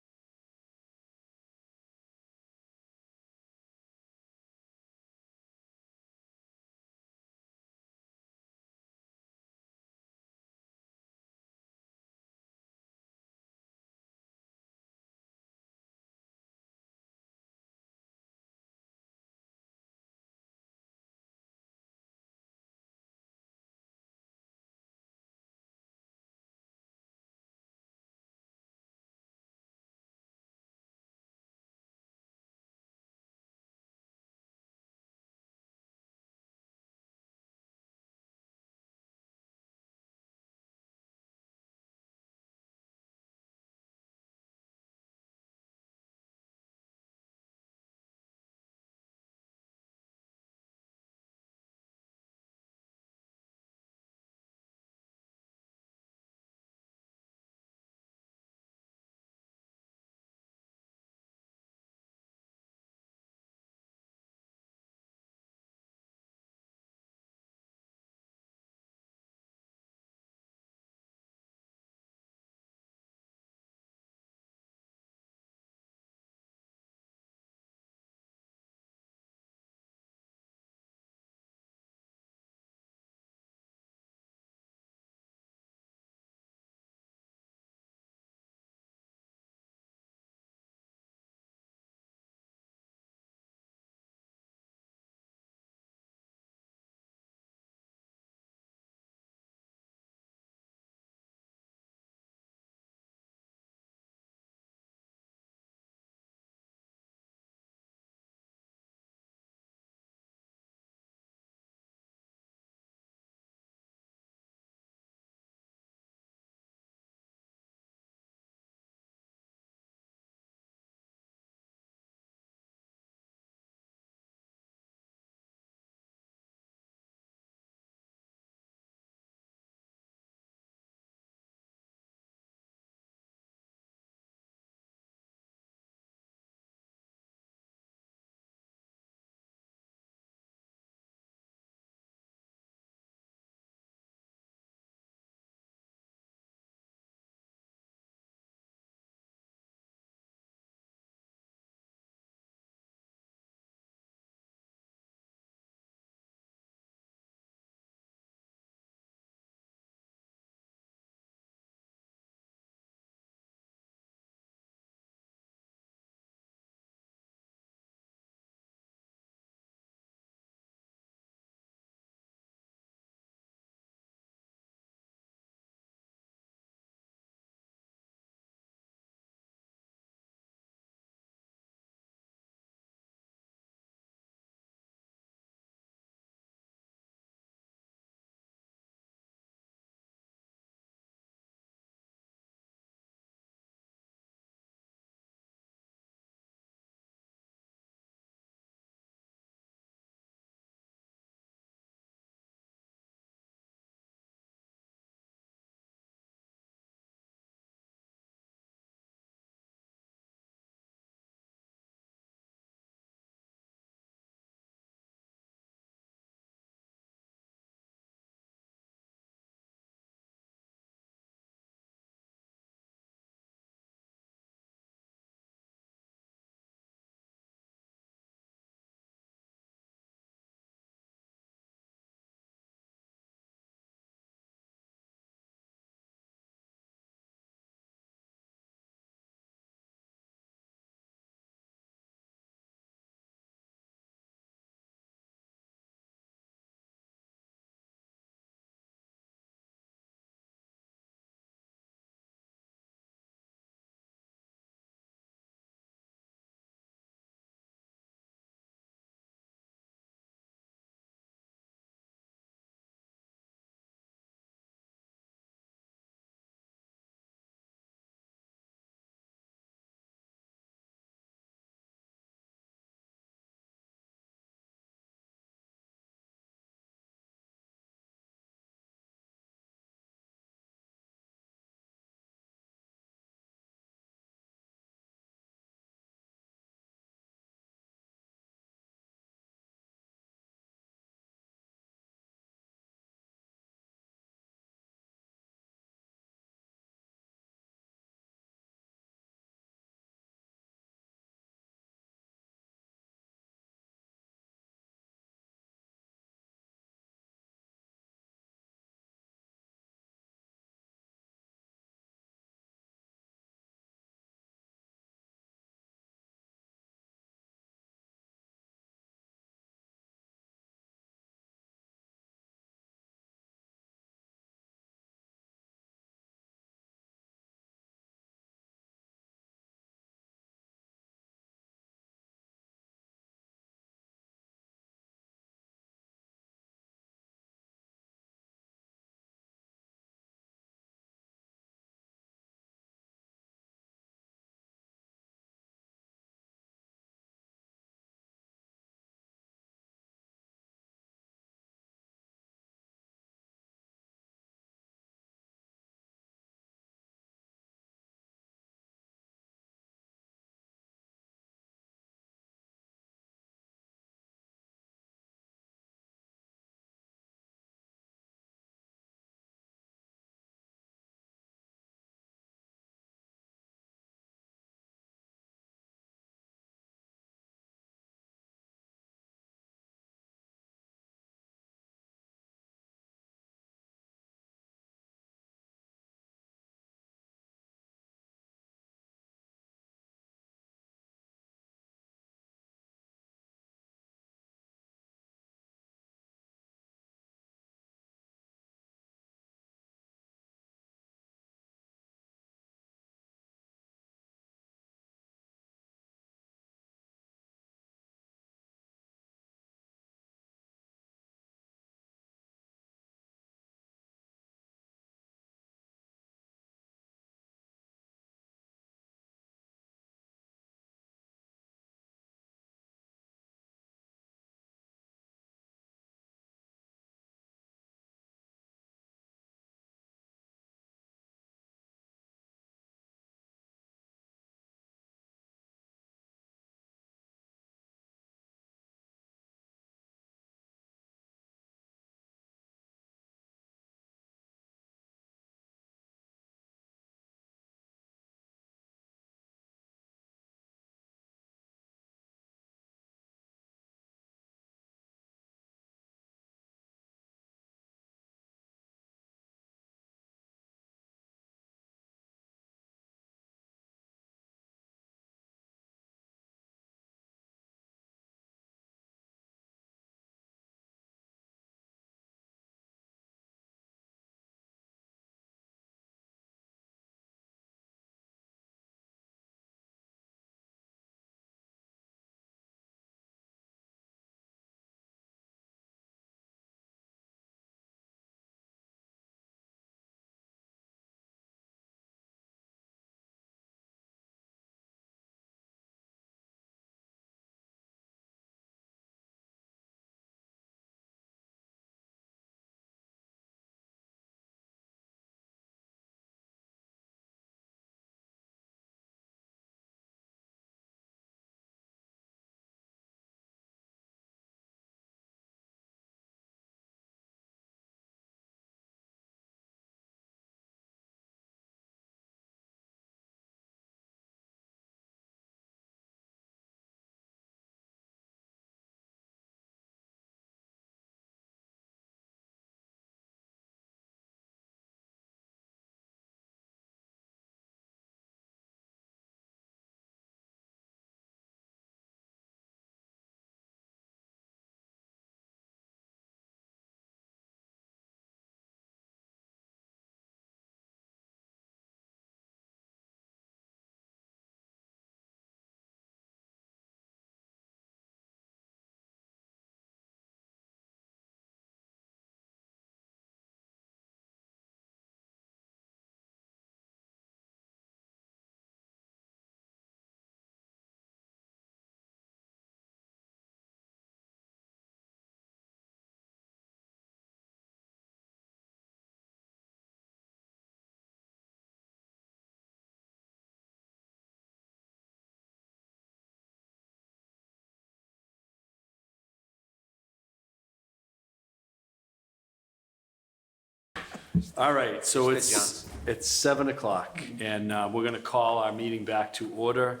All right, so Mr. it's 7 o'clock, and we're going to call our meeting back to order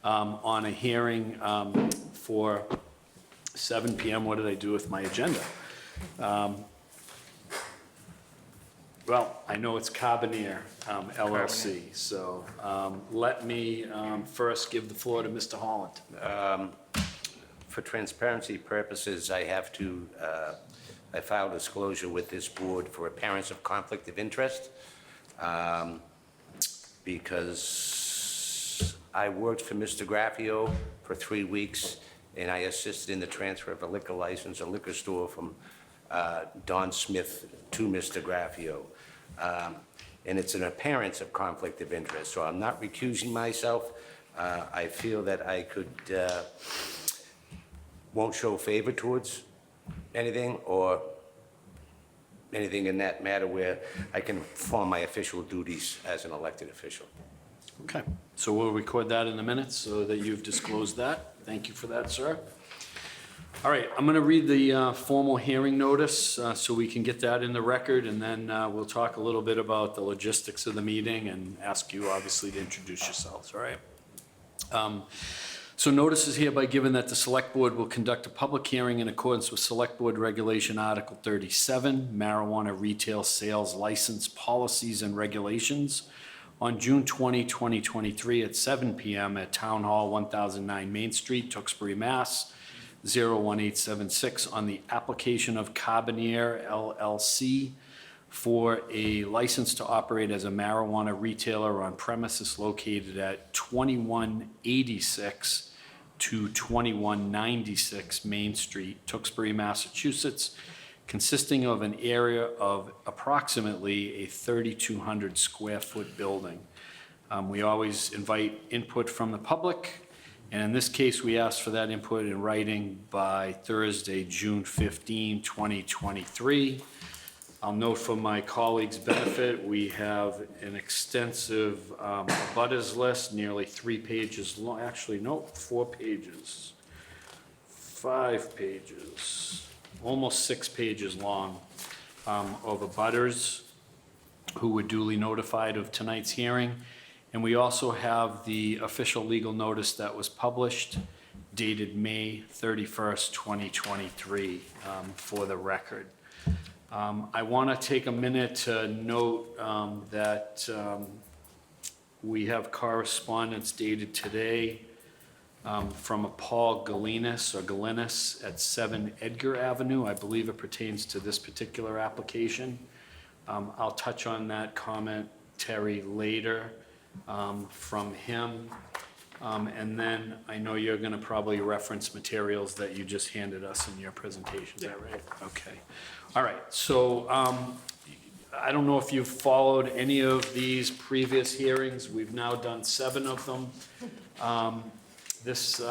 on a hearing for 7 PM. What did I do with my agenda? Well, I know it's Carboneer LLC, so let me first give the floor to Mr. Holland. For transparency purposes, I have to, I filed disclosure with this board for appearance of conflict of interest, because I worked for Mr. Graffio for 3 weeks, and I assisted in the transfer of a liquor license, a liquor store from Don Smith to Mr. Graffio. And it's an appearance of conflict of interest, so I'm not recusing myself. I feel that I could, won't show favor towards anything or anything in that matter where I can perform my official duties as an elected official. Okay, so we'll record that in the minutes so that you've disclosed that. Thank you for that, sir. All right, I'm going to read the formal hearing notice so we can get that in the record, and then we'll talk a little bit about the logistics of the meeting and ask you, obviously, to introduce yourselves, all right? So notice is hereby given that the Select Board will conduct a public hearing in accordance with Select Board Regulation Article 37, Marijuana Retail Sales License Policies and Regulations, on June 20, 2023 at 7 PM at Town Hall, 1009 Main Street, Tewksbury, Mass. 01876 on the application of Carboneer LLC for a license to operate as a marijuana retailer on premises located at 2186 to 2196 Main Street, Tewksbury, Massachusetts, consisting of an area of approximately a 3,200 square foot building. We always invite input from the public. And in this case, we asked for that input in writing by Thursday, June 15, 2023. I'll note for my colleagues' benefit, we have an extensive abutters list, nearly 3 pages long, actually, no, 4 pages, 5 pages, almost 6 pages long of abutters who were duly notified of tonight's hearing. And we also have the official legal notice that was published dated May 31st, 2023, for the record. I want to take a minute to note that we have correspondence dated today from a Paul Galinas or Galinas at 7 Edgar Avenue. I believe it pertains to this particular application. I'll touch on that commentary later. From him. And then I know you're going to probably reference materials that you just handed us in your presentation. Is that right? Okay. All right. So I don't know if you've followed any of these previous hearings. We've now done 7 of them. This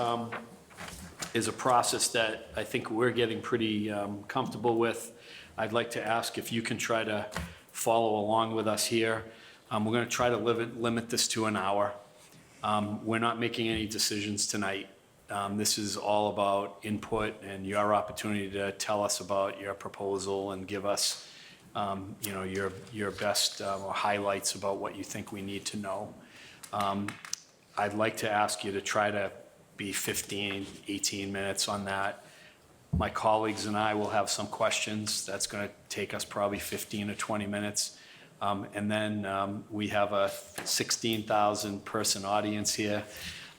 is a process that I think we're getting pretty comfortable with. I'd like to ask if you can try to follow along with us here. We're going to try to limit this to an hour. We're not making any decisions tonight. This is all about input and your opportunity to tell us about your proposal and give us, your best or highlights about what you think we need to know. I'd like to ask you to try to be 15, 18 minutes on that. My colleagues and I will have some questions. That's going to take us probably 15 or 20 minutes. And then we have a 16,000 person audience here,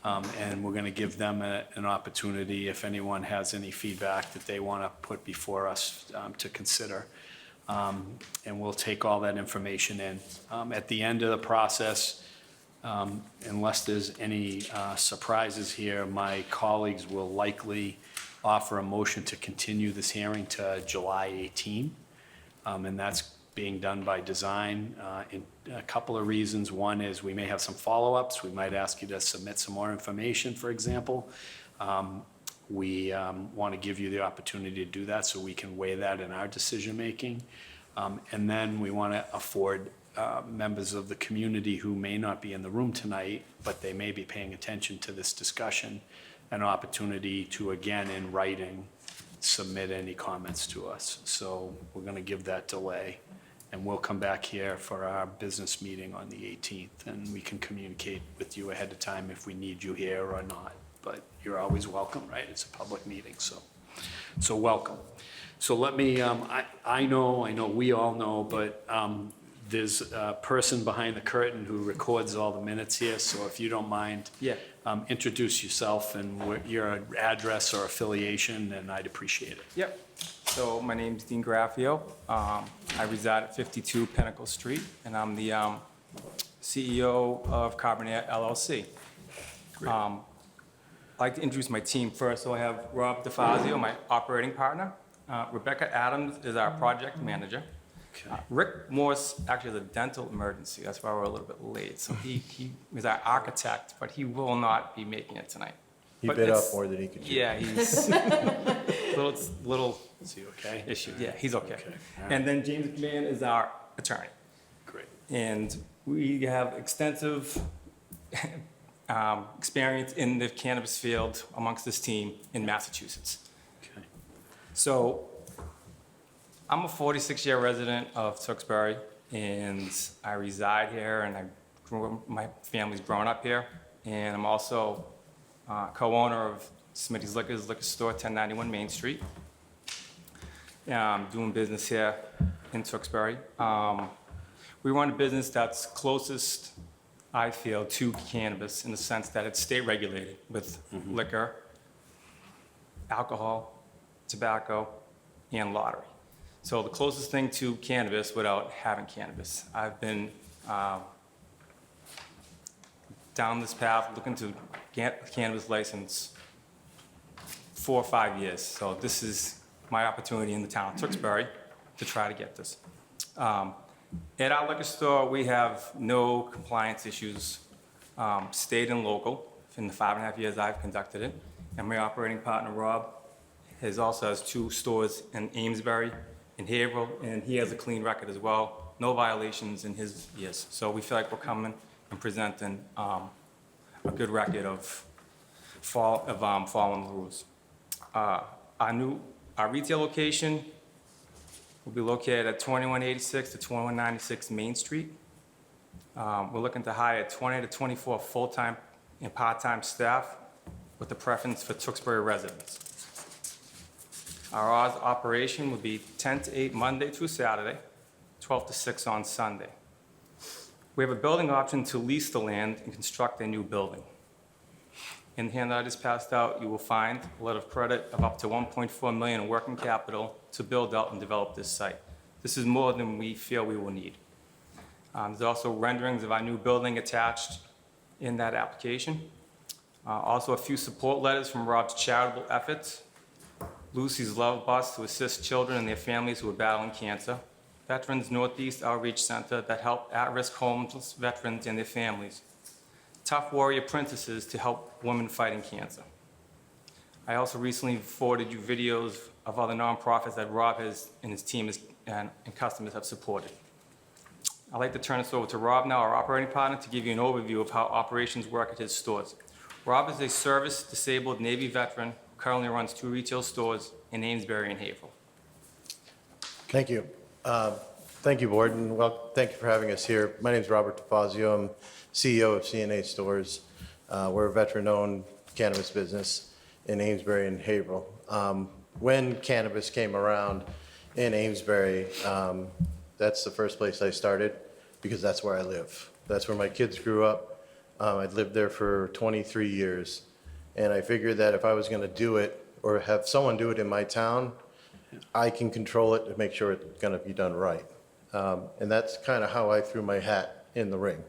and we're going to give them an opportunity if anyone has any feedback that they want to put before us to consider. And we'll take all that information in. At the end of the process, unless there's any surprises here, my colleagues will likely offer a motion to continue this hearing to July 18. And that's being done by design in a couple of reasons. One is we may have some follow-ups. We might ask you to submit some more information, for example. We want to give you the opportunity to do that so we can weigh that in our decision-making. And then we want to afford members of the community who may not be in the room tonight, but they may be paying attention to this discussion, an opportunity to, again, in writing, submit any comments to us. So we're going to give that delay. and we'll come back here for our business meeting on the 18th, and we can communicate with you ahead of time if we need you here or not. But you're always welcome, right? It's a public meeting, so welcome. So let me, I know, we all know, but there's a person behind the curtain who records all the minutes here, so if you don't mind. Yeah. Introduce yourself and your address or affiliation, and I'd appreciate it. Yep. So my name's Dean Graffio. I reside at 52 Pinnacle Street, and I'm the CEO of Carbonaire LLC. I'd like to introduce my team first. So I have Rob DeFazio, my operating partner. Rebecca Adams is our project manager. Okay. Rick Morse actually has a dental emergency. That's why we're a little bit late. So he is our architect, but he will not be making it tonight. He But bit off it's- more than he could chew. Yeah, he's little Is he okay? issue. Yeah, he's okay. Okay, all right. And then James McMahon is our attorney. Great. And we have extensive experience in the cannabis field amongst this team in Massachusetts. Okay. So I'm a 46-year resident of Tewksbury, and I reside here, and my family's grown up here. And I'm also co-owner of Smitty's Liquors Liquor Store, 1091 Main Street. Doing business here in Tewksbury. We run a business that's closest, I feel, to cannabis in the sense that it's state regulated with liquor, alcohol, tobacco, and lottery. So the closest thing to cannabis without having cannabis. I've been down this path looking to get a cannabis license 4 or 5 years. So this is my opportunity in the town of Tewksbury to try to get this. At our liquor store, we have no compliance issues, state and local, in the 5.5 years I've conducted it. And my operating partner, Rob, also has 2 stores in Amesbury, in Haverhill, and he has a clean record as well. No violations in his years. So we feel like we're coming and presenting a good record of following the rules. Our retail location will be located at 2186 to 2196 Main Street. We're looking to hire 20 to 24 full-time and part-time staff with a preference for Tewksbury residents. Our hours of operation will be 10 to 8 Monday through Saturday, 12 to 6 on Sunday. We have a building option to lease the land and construct a new building. In the handout I just passed out, you will find a letter of credit of up to $1.4 million in working capital to build out and develop this site. This is more than we feel we will need. There's also renderings of our new building attached in that application. Also a few support letters from Rob's charitable efforts. Lucy's Love Bus to assist children and their families who are battling cancer. Veterans Northeast Outreach Center that help at-risk homeless veterans and their families. Tough Warrior Princesses to help women fighting cancer. I also recently forwarded you videos of other nonprofits that Rob has and his team and customers have supported. I'd like to turn this over to Rob now, our operating partner, to give you an overview of how operations work at his stores. Rob is a service-disabled Navy veteran who currently runs 2 retail stores in Amesbury and Haverhill. Thank you. Thank you, Board, and thank you for having us here. My name is Robert DeFazio. I'm CEO of C&A Stores. We're a veteran-owned cannabis business in Amesbury and Haverhill. When cannabis came around in Amesbury, that's the first place I started because that's where I live. That's where my kids grew up. I'd lived there for 23 years, and I figured that if I was going to do it or have someone do it in my town, I can control it to make sure it's going to be done right. And that's kind of how I threw my hat in the ring.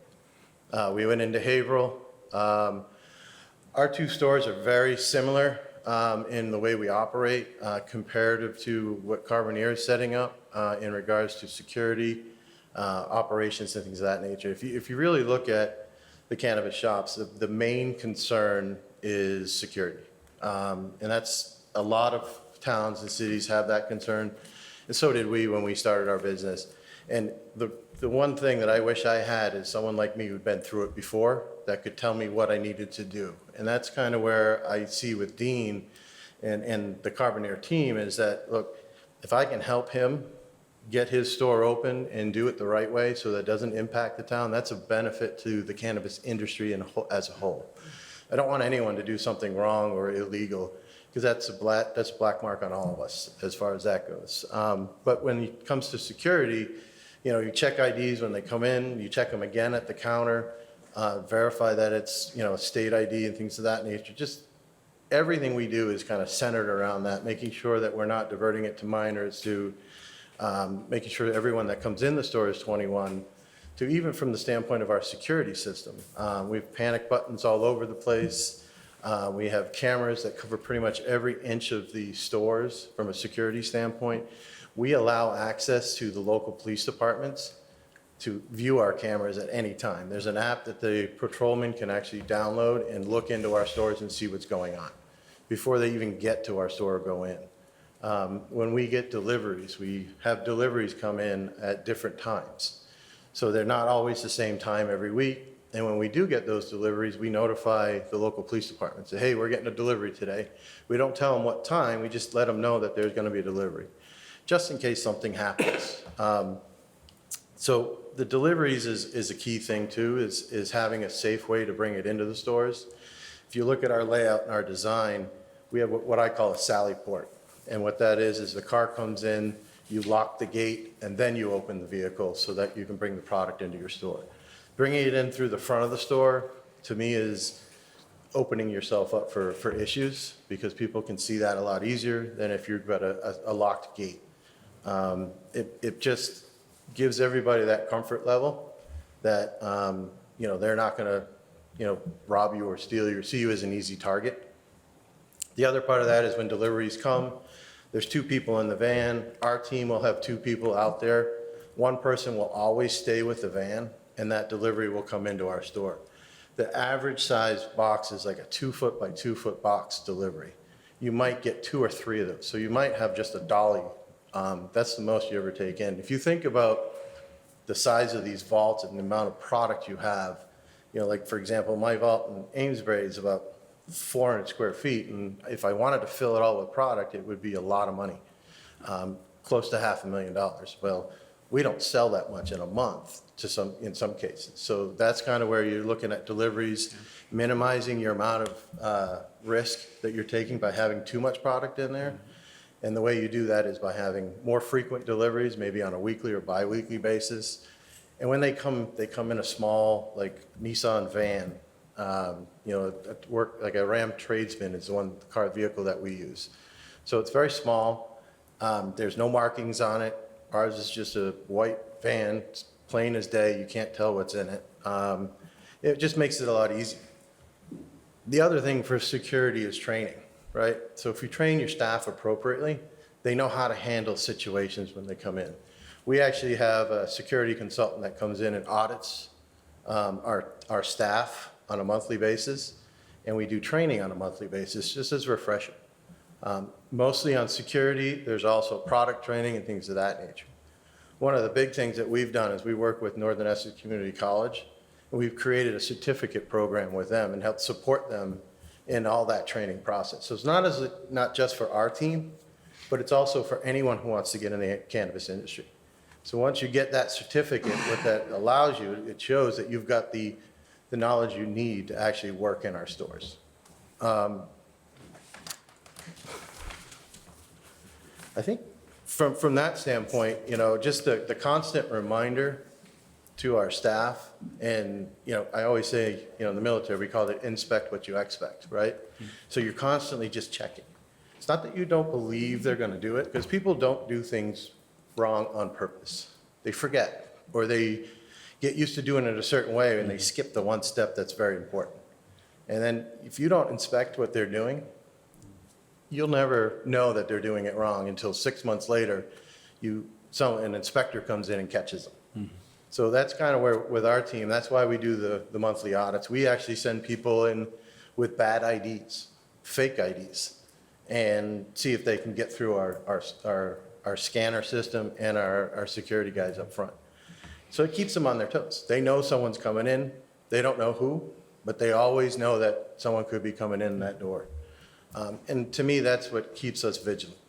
We went into Haverhill. Our 2 stores are very similar in the way we operate comparative to what Carbonaire is setting up in regards to security, operations, and things of that nature. If you really look at the cannabis shops, the main concern is security. And that's a lot of towns and cities have that concern, and so did we when we started our business. And the one thing that I wish I had is someone like me who'd been through it before that could tell me what I needed to do. And that's kind of where I see with Dean and the Carbonaire team is that, look, if I can help him get his store open and do it the right way so that it doesn't impact the town, that's a benefit to the cannabis industry as a whole. I don't want anyone to do something wrong or illegal, because that's a black mark on all of us as far as that goes. But when it comes to security, you check IDs when they come in, you check them again at the counter, verify that it's, a state ID and things of that nature. Just everything we do is kind of centered around that, making sure that we're not diverting it to minors, to making sure everyone that comes in the store is 21, to even from the standpoint of our security system. We have panic buttons all over the place. We have cameras that cover pretty much every inch of the stores from a security standpoint. We allow access to the local police departments to view our cameras at any time. There's an app that the patrolman can actually download and look into our stores and see what's going on before they even get to our store or go in. When we get deliveries, we have deliveries come in at different times. So they're not always the same time every week. And when we do get those deliveries, we notify the local police department, say, hey, we're getting a delivery today. We don't tell them what time, we just let them know that there's gonna be a delivery, just in case something happens. So the deliveries is a key thing too, is having a safe way to bring it into the stores. If you look at our layout and our design, we have what I call a sally port. And what that is the car comes in, you lock the gate, and then you open the vehicle so that you can bring the product into your store. Bringing it in through the front of the store, to me, is opening yourself up for issues, because people can see that a lot easier than if you've got a locked gate. It just gives everybody that comfort level that, they're not gonna, rob you or steal you or see you as an easy target. The other part of that is when deliveries come, there's 2 people in the van. Our team will have 2 people out there. One person will always stay with the van, and that delivery will come into our store. The average size box is like a 2-foot by 2-foot box delivery. You might get 2 or 3 of those. So you might have just a dolly. That's the most you ever take in. If you think about the size of these vaults and the amount of product you have, like for example, my vault in Amesbury is about 400 square feet, and if I wanted to fill it all with product, it would be a lot of money, close to $500,000. Well, we don't sell that much in a month in some cases. So that's kind of where you're looking at deliveries, minimizing your amount of risk that you're taking by having too much product in there. And the way you do that is by having more frequent deliveries, maybe on a weekly or bi-weekly basis. And when they come in a small, like Nissan van, at work, like a Ram Tradesman is the car vehicle that we use. So it's very small. There's no markings on it. Ours is just a white van, it's plain as day. You can't tell what's in it. It just makes it a lot easier. The other thing for security is training, right? So if you train your staff appropriately, they know how to handle situations when they come in. We actually have a security consultant that comes in and audits our staff on a monthly basis, and we do training on a monthly basis, just as a refresher. Mostly on security, there's also product training and things of that nature. One of the big things that we've done is we work with Northern Essex Community College, and we've created a certificate program with them and helped support them in all that training process. So it's not just for our team, but it's also for anyone who wants to get in the cannabis industry. So once you get that certificate, what that allows you, it shows that you've got the knowledge you need to actually work in our stores. I think from that standpoint, just the constant reminder to our staff, and, I always say, in the military, we call it inspect what you expect, right? So you're constantly just checking. It's not that you don't believe they're gonna do it, because people don't do things wrong on purpose. They forget, or they get used to doing it a certain way and they skip the one step that's very important. And then if you don't inspect what they're doing, you'll never know that they're doing it wrong until 6 months later, an inspector comes in and catches them. So that's kind of where, with our team, that's why we do the monthly audits. We actually send people in with bad IDs, fake IDs, and see if they can get through our scanner system and our security guys up front. So it keeps them on their toes. They know someone's coming in. They don't know who, but they always know that someone could be coming in that door. And to me, that's what keeps us vigilant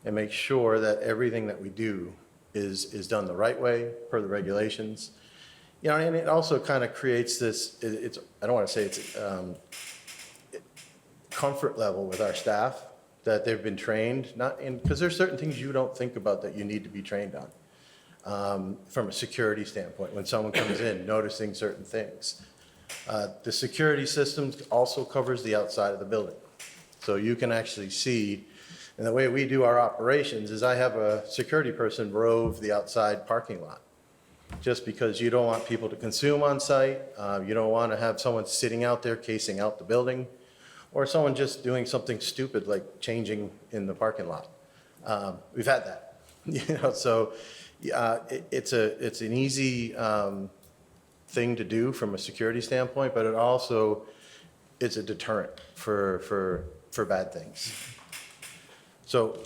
and makes sure that everything that we do is done the right way per the regulations. You know, and it also kind of creates this, it's, I don't want to say it's comfort level with our staff, that they've been trained, not in, because there's certain things you don't think about that you need to be trained on. From a security standpoint, when someone comes in, noticing certain things. The security system also covers the outside of the building. So you can actually see, and the way we do our operations is I have a security person rove the outside parking lot. Just because you don't want people to consume on site, you don't want to have someone sitting out there casing out the building, or someone just doing something stupid like changing in the parking lot. We've had that, you know, so it's an easy thing to do from a security standpoint, but it also, it's a deterrent for bad things. So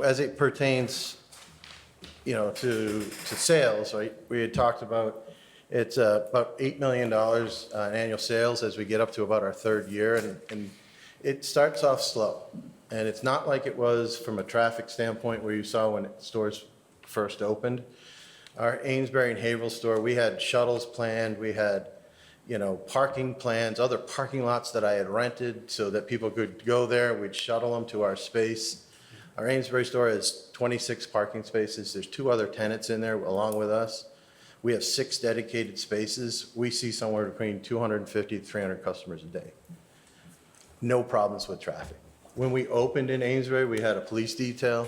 as it pertains, you know, to sales, right, we had talked about, it's about $8 million in annual sales as we get up to about our third year, and it starts off slow. And it's not like it was from a traffic standpoint where you saw when stores first opened. Our Amesbury and Haverhill store, we had shuttles planned, we had, you know, parking plans, other parking lots that I had rented so that people could go there, we'd shuttle them to our space. Our Amesbury store has 26 parking spaces, there's 2 other tenants in there along with us. We have 6 dedicated spaces, we see somewhere between 250 to 300 customers a day. No problems with traffic. When we opened in Amesbury, we had a police detail.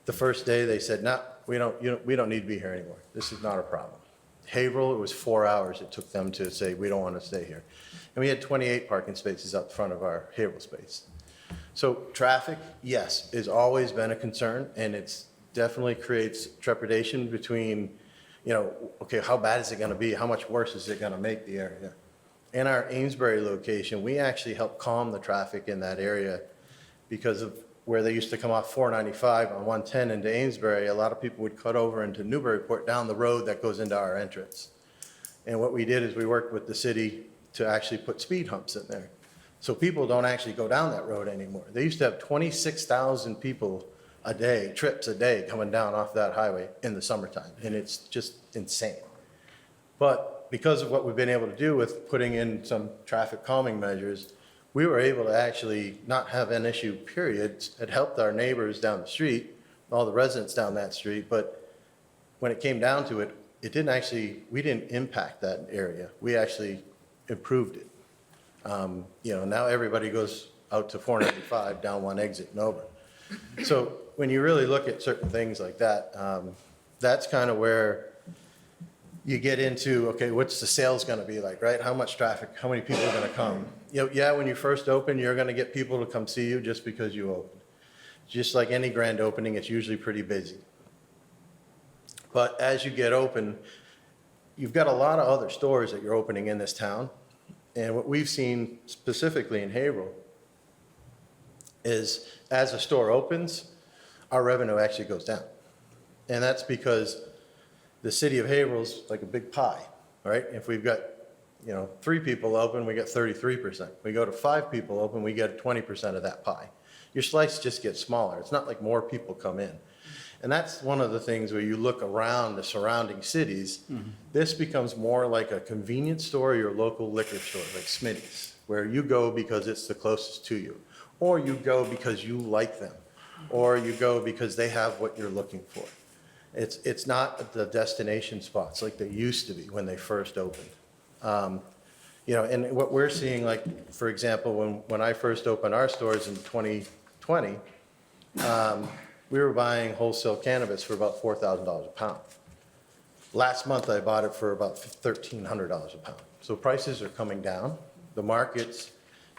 The first day they said, "No, we don't need to be here anymore. This is not a problem." Haverhill, it was 4 hours it took them to say, "We don't want to stay here." And we had 28 parking spaces up front of our Haverhill space. So traffic, yes, has always been a concern, and it's definitely creates trepidation between, you know, okay, how bad is it going to be? How much worse is it going to make the area? In our Amesbury location, we actually help calm the traffic in that area because of where they used to come off 495 on 110 into Amesbury. A lot of people would cut over into Newburyport down the road that goes into our entrance. And what we did is we worked with the city to actually put speed humps in there. So people don't actually go down that road anymore. They used to have 26,000 people a day, trips a day, coming down off that highway in the summertime. And it's just insane. But because of what we've been able to do with putting in some traffic calming measures, we were able to actually not have an issue, period. It helped our neighbors down the street, all the residents down that street, but when it came down to it, we didn't impact that area. We actually improved it. You know, now everybody goes out to 495 down one exit and over. So when you really look at certain things like that, that's kind of where you get into, okay, what's the sales going to be like, right? How much traffic, how many people are going to come? You know, yeah, when you first open, you're going to get people to come see you just because you opened. Just like any grand opening, it's usually pretty busy. But as you get open, you've got a lot of other stores that you're opening in this town. And what we've seen specifically in Haverhill is as a store opens, our revenue actually goes down. And that's because the city of Haverhill's like a big pie, right? If we've got, you know, 3 people open, we get 33%. We go to 5 people open, we get 20% of that pie. Your slice just gets smaller. It's not like more people come in. And that's one of the things where you look around the surrounding cities, this becomes more like a convenience store or your local liquor store, like Smitty's, where you go because it's the closest to you, or you go because you like them, or you go because they have what you're looking for. It's not the destination spots like they used to be when they first opened. You know, and what we're seeing, like, for example, when I first opened our stores in 2020, we were buying wholesale cannabis for about $4,000 a pound. Last month, I bought it for about $1,300 a pound. So prices are coming down. The market's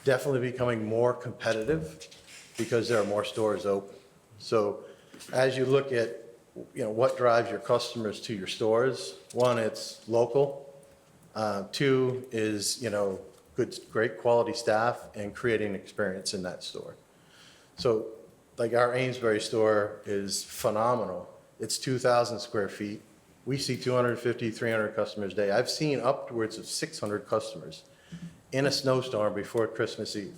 definitely becoming more competitive because there are more stores open. So as you look at, you know, what drives your customers to your stores, 1, it's local. 2 is, you know, great quality staff and creating an experience in that store. So like our Amesbury store is phenomenal. It's 2,000 square feet. We see 250, 300 customers a day. I've seen upwards of 600 customers in a snowstorm before Christmas Eve.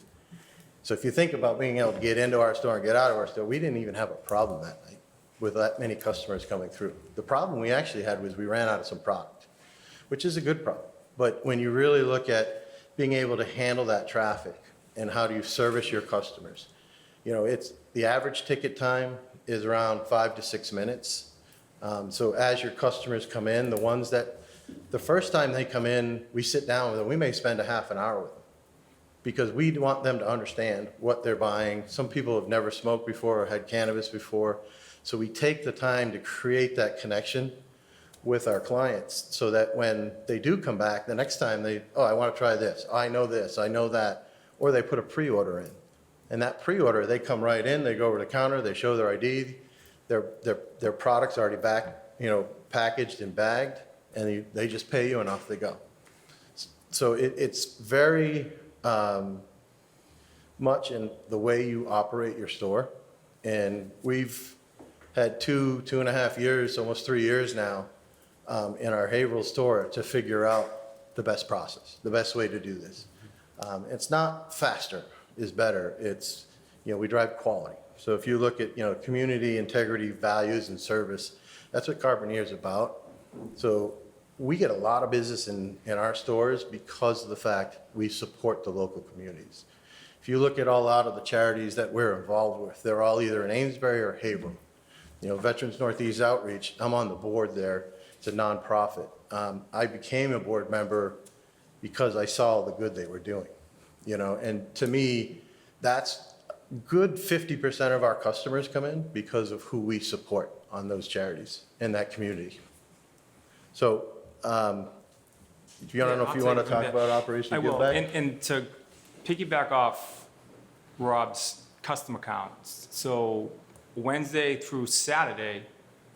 So if you think about being able to get into our store and get out of our store, we didn't even have a problem that night. with that many customers coming through. The problem we actually had was we ran out of some product, which is a good problem. But when you really look at being able to handle that traffic and how do you service your customers, you know, it's the average ticket time is around 5 to 6 minutes. So as your customers come in, the ones that, the first time they come in, we sit down with them, we may spend a half an hour with them because we want them to understand what they're buying. Some people have never smoked before or had cannabis before. So we take the time to create that connection with our clients so that when they do come back, the next time they, oh, I want to try this, I know that, or they put a pre-order in. And that pre-order, they come right in, they go over to the counter, they show their ID, their product's already back, you know, packaged and bagged, and they just pay you and off they go. So it's very much in the way you operate your store. And we've had 2.5 years, almost 3 years now, in our Haverhill store to figure out the best process, the best way to do this. It's not faster is better. It's, you know, we drive quality. So if you look at, you know, community, integrity, values, and service, that's what Carpentier is about. So we get a lot of business in our stores because of the fact we support the local communities. If you look at a lot of the charities that we're involved with, they're all either in Amesbury or Haverhill. You know, Veterans Northeast Outreach, I'm on the board there. It's a nonprofit. I became a board member because I saw the good they were doing, you know, and to me, that's good 50% of our customers come in because of who we support on those charities in that community. So, I don't know if you want to talk about Operation I Give will, Back? and to piggyback off Rob's customer counts, so Wednesday through Saturday,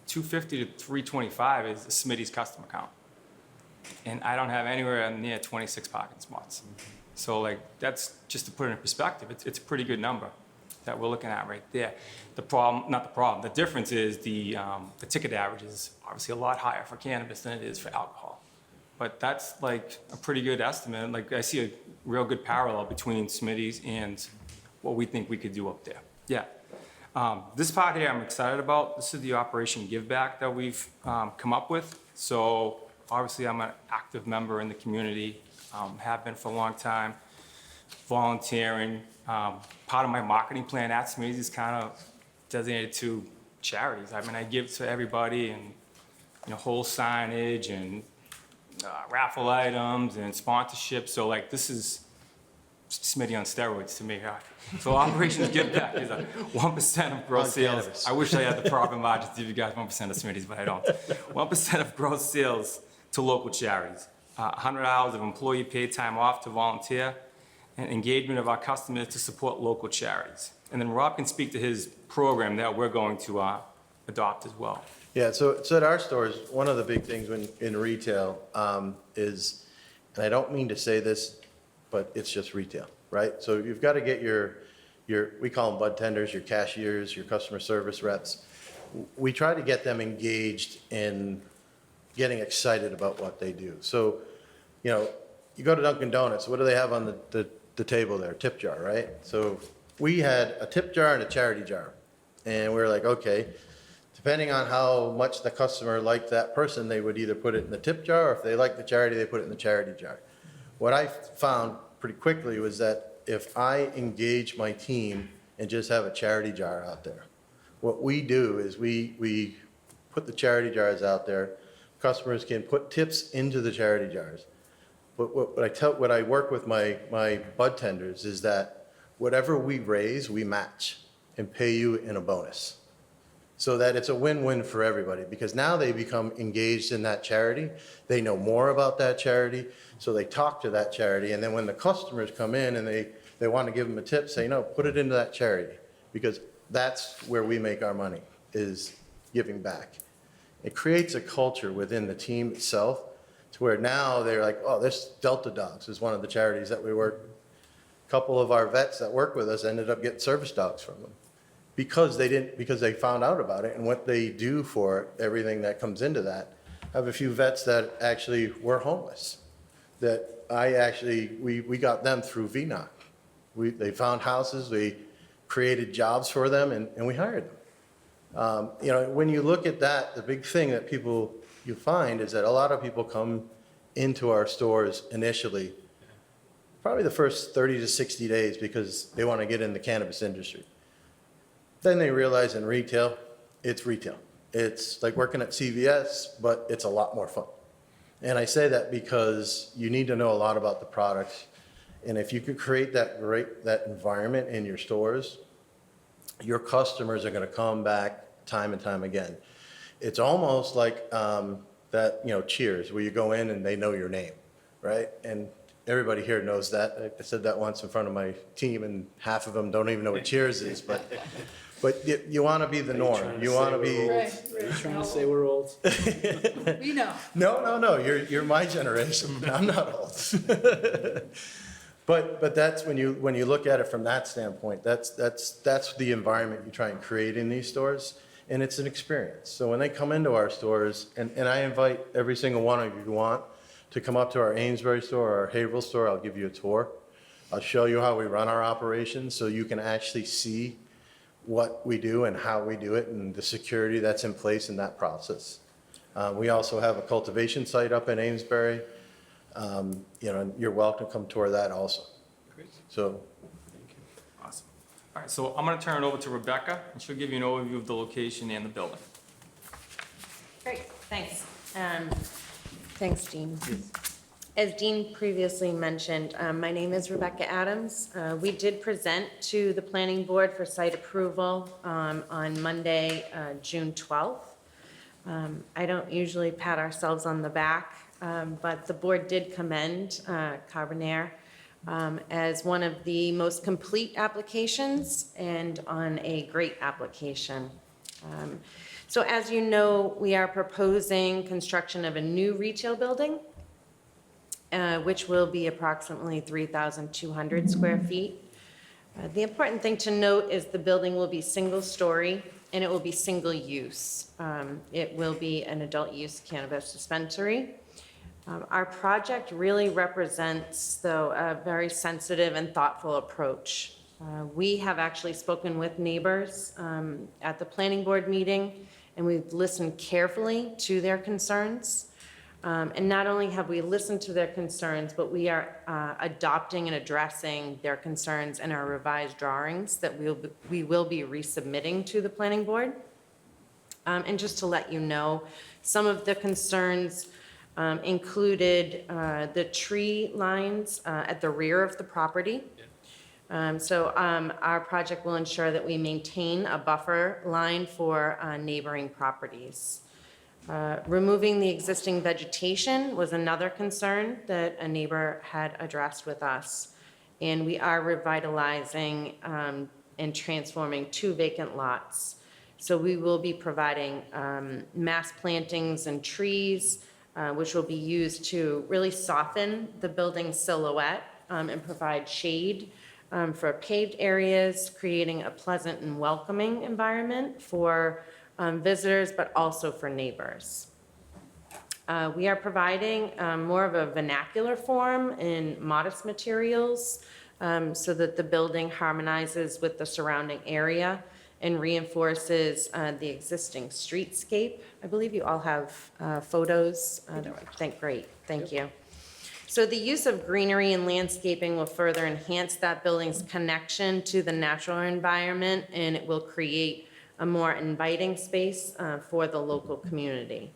250 to 325 is Smitty's customer count. And I don't have anywhere near 26 parking spots. So like, that's just to put it in perspective, it's a pretty good number that we're looking at right there. The problem, not the problem, the difference is the ticket average is obviously a lot higher for cannabis than it is for alcohol. But that's like a pretty good estimate. Like I see a real good parallel between Smitty's and what we think we could do up there. Yeah. This part here I'm excited about. This is the Operation Give Back that we've come up with. So obviously I'm an active member in the community, have been for a long time, volunteering. Part of my marketing plan at Smitty's is kind of designated to charities. I mean, I give to everybody and, you know, whole signage and raffle items and sponsorship. So like this is Smitty on steroids to me. So Operation Give Back is a 1% of gross sales. Cannabis. I wish I had the profit margins to give you guys 1% of Smitty's, but I don't. 1% of gross sales to local charities. 100 hours of employee paid time off to volunteer, and engagement of our customers to support local charities. And then Rob can speak to his program that we're going to adopt as well. Yeah, so at our stores, one of the big things in retail is, and I don't mean to say this, but it's just retail, right? So you've got to get your we call them bud tenders, your cashiers, your customer service reps. We try to get them engaged in getting excited about what they do. So, you know, you go to Dunkin' Donuts, what do they have on the table there? Tip jar, right? So we had a tip jar and a charity jar. And we were like, okay, depending on how much the customer liked that person, they would either put it in the tip jar, or if they liked the charity, they put it in the charity jar. What I found pretty quickly was that if I engage my team and just have a charity jar out there, what we do is we put the charity jars out there. Customers can put tips into the charity jars. But what I work with my bud tenders is that whatever we raise, we match and pay you in a bonus. So that it's a win-win for everybody, because now they become engaged in that charity. They know more about that charity, so they talk to that charity. And then when the customers come in and they want to give them a tip, say, no, put it into that charity, because that's where we make our money, is giving back. It creates a culture within the team itself to where now they're like, oh, this Delta Dogs is one of the charities that we work. A couple of our vets that work with us ended up getting service dogs from them. Because they found out about it and what they do for everything that comes into that. I have a few vets that actually were homeless, that we got them through VNOC. They found houses, we created jobs for them, and we hired them. You know, when you look at that, the big thing that you find is that a lot of people come into our stores initially, probably the first 30 to 60 days, because they want to get in the cannabis industry. Then they realize in retail, it's retail. It's like working at CVS, but it's a lot more fun. And I say that because you need to know a lot about the products. And if you could create that environment in your stores, your customers are going to come back time and time again. It's almost like that, you know, Cheers, where you go in and they know your name, right? And everybody here knows that. I said that once in front of my team, and half of them don't even know what Cheers is. But you want to be the norm. You want to be. Right, Are you trying no. to say we're old? We know. No. You're my generation. I'm not old. But that's when you look at it from that standpoint. That's the environment you try and create in these stores, and it's an experience. So when they come into our stores, and I invite every single one of you who want to come up to our Amesbury store or our Haverhill store. I'll give you a tour. I'll show you how we run our operations, so you can actually see what we do and how we do it, and the security that's in place in that process. We also have a cultivation site up in Amesbury. You know, you're welcome to come tour that also. Great. So, Awesome. All right, so I'm going to turn it over to Rebecca, and she'll give you an overview of the location and the building. Great, thanks. Thanks, Dean. As Dean previously mentioned, my name is Rebecca Adams. We did present to the planning board for site approval on Monday, June 12th. I don't usually pat ourselves on the back, but the board did commend Carbonaire as one of the most complete applications and on a great application. So as you know, we are proposing construction of a new retail building, which will be approximately 3,200 square feet. The important thing to note is the building will be single-story and it will be single-use. It will be an adult-use cannabis dispensary. Our project really represents, though, a very sensitive and thoughtful approach. We have actually spoken with neighbors at the planning board meeting, and we've listened carefully to their concerns. And not only have we listened to their concerns, but we are adopting and addressing their concerns in our revised drawings that we will be resubmitting to the planning board. And just to let you know, some of the concerns included the tree lines at the rear of the property. So our project will ensure that we maintain a buffer line for neighboring properties. Removing the existing vegetation was another concern that a neighbor had addressed with us. And we are revitalizing and transforming 2 vacant lots. So we will be providing mass plantings and trees, which will be used to really soften the building silhouette and provide shade for paved areas, creating a pleasant and welcoming environment for visitors, but also for neighbors. We are providing more of a vernacular form in modest materials so that the building harmonizes with the surrounding area and reinforces the existing streetscape. I believe you all have photos. Great, thank you. So the use of greenery and landscaping will further enhance that building's connection to the natural environment, and it will create a more inviting space for the local community.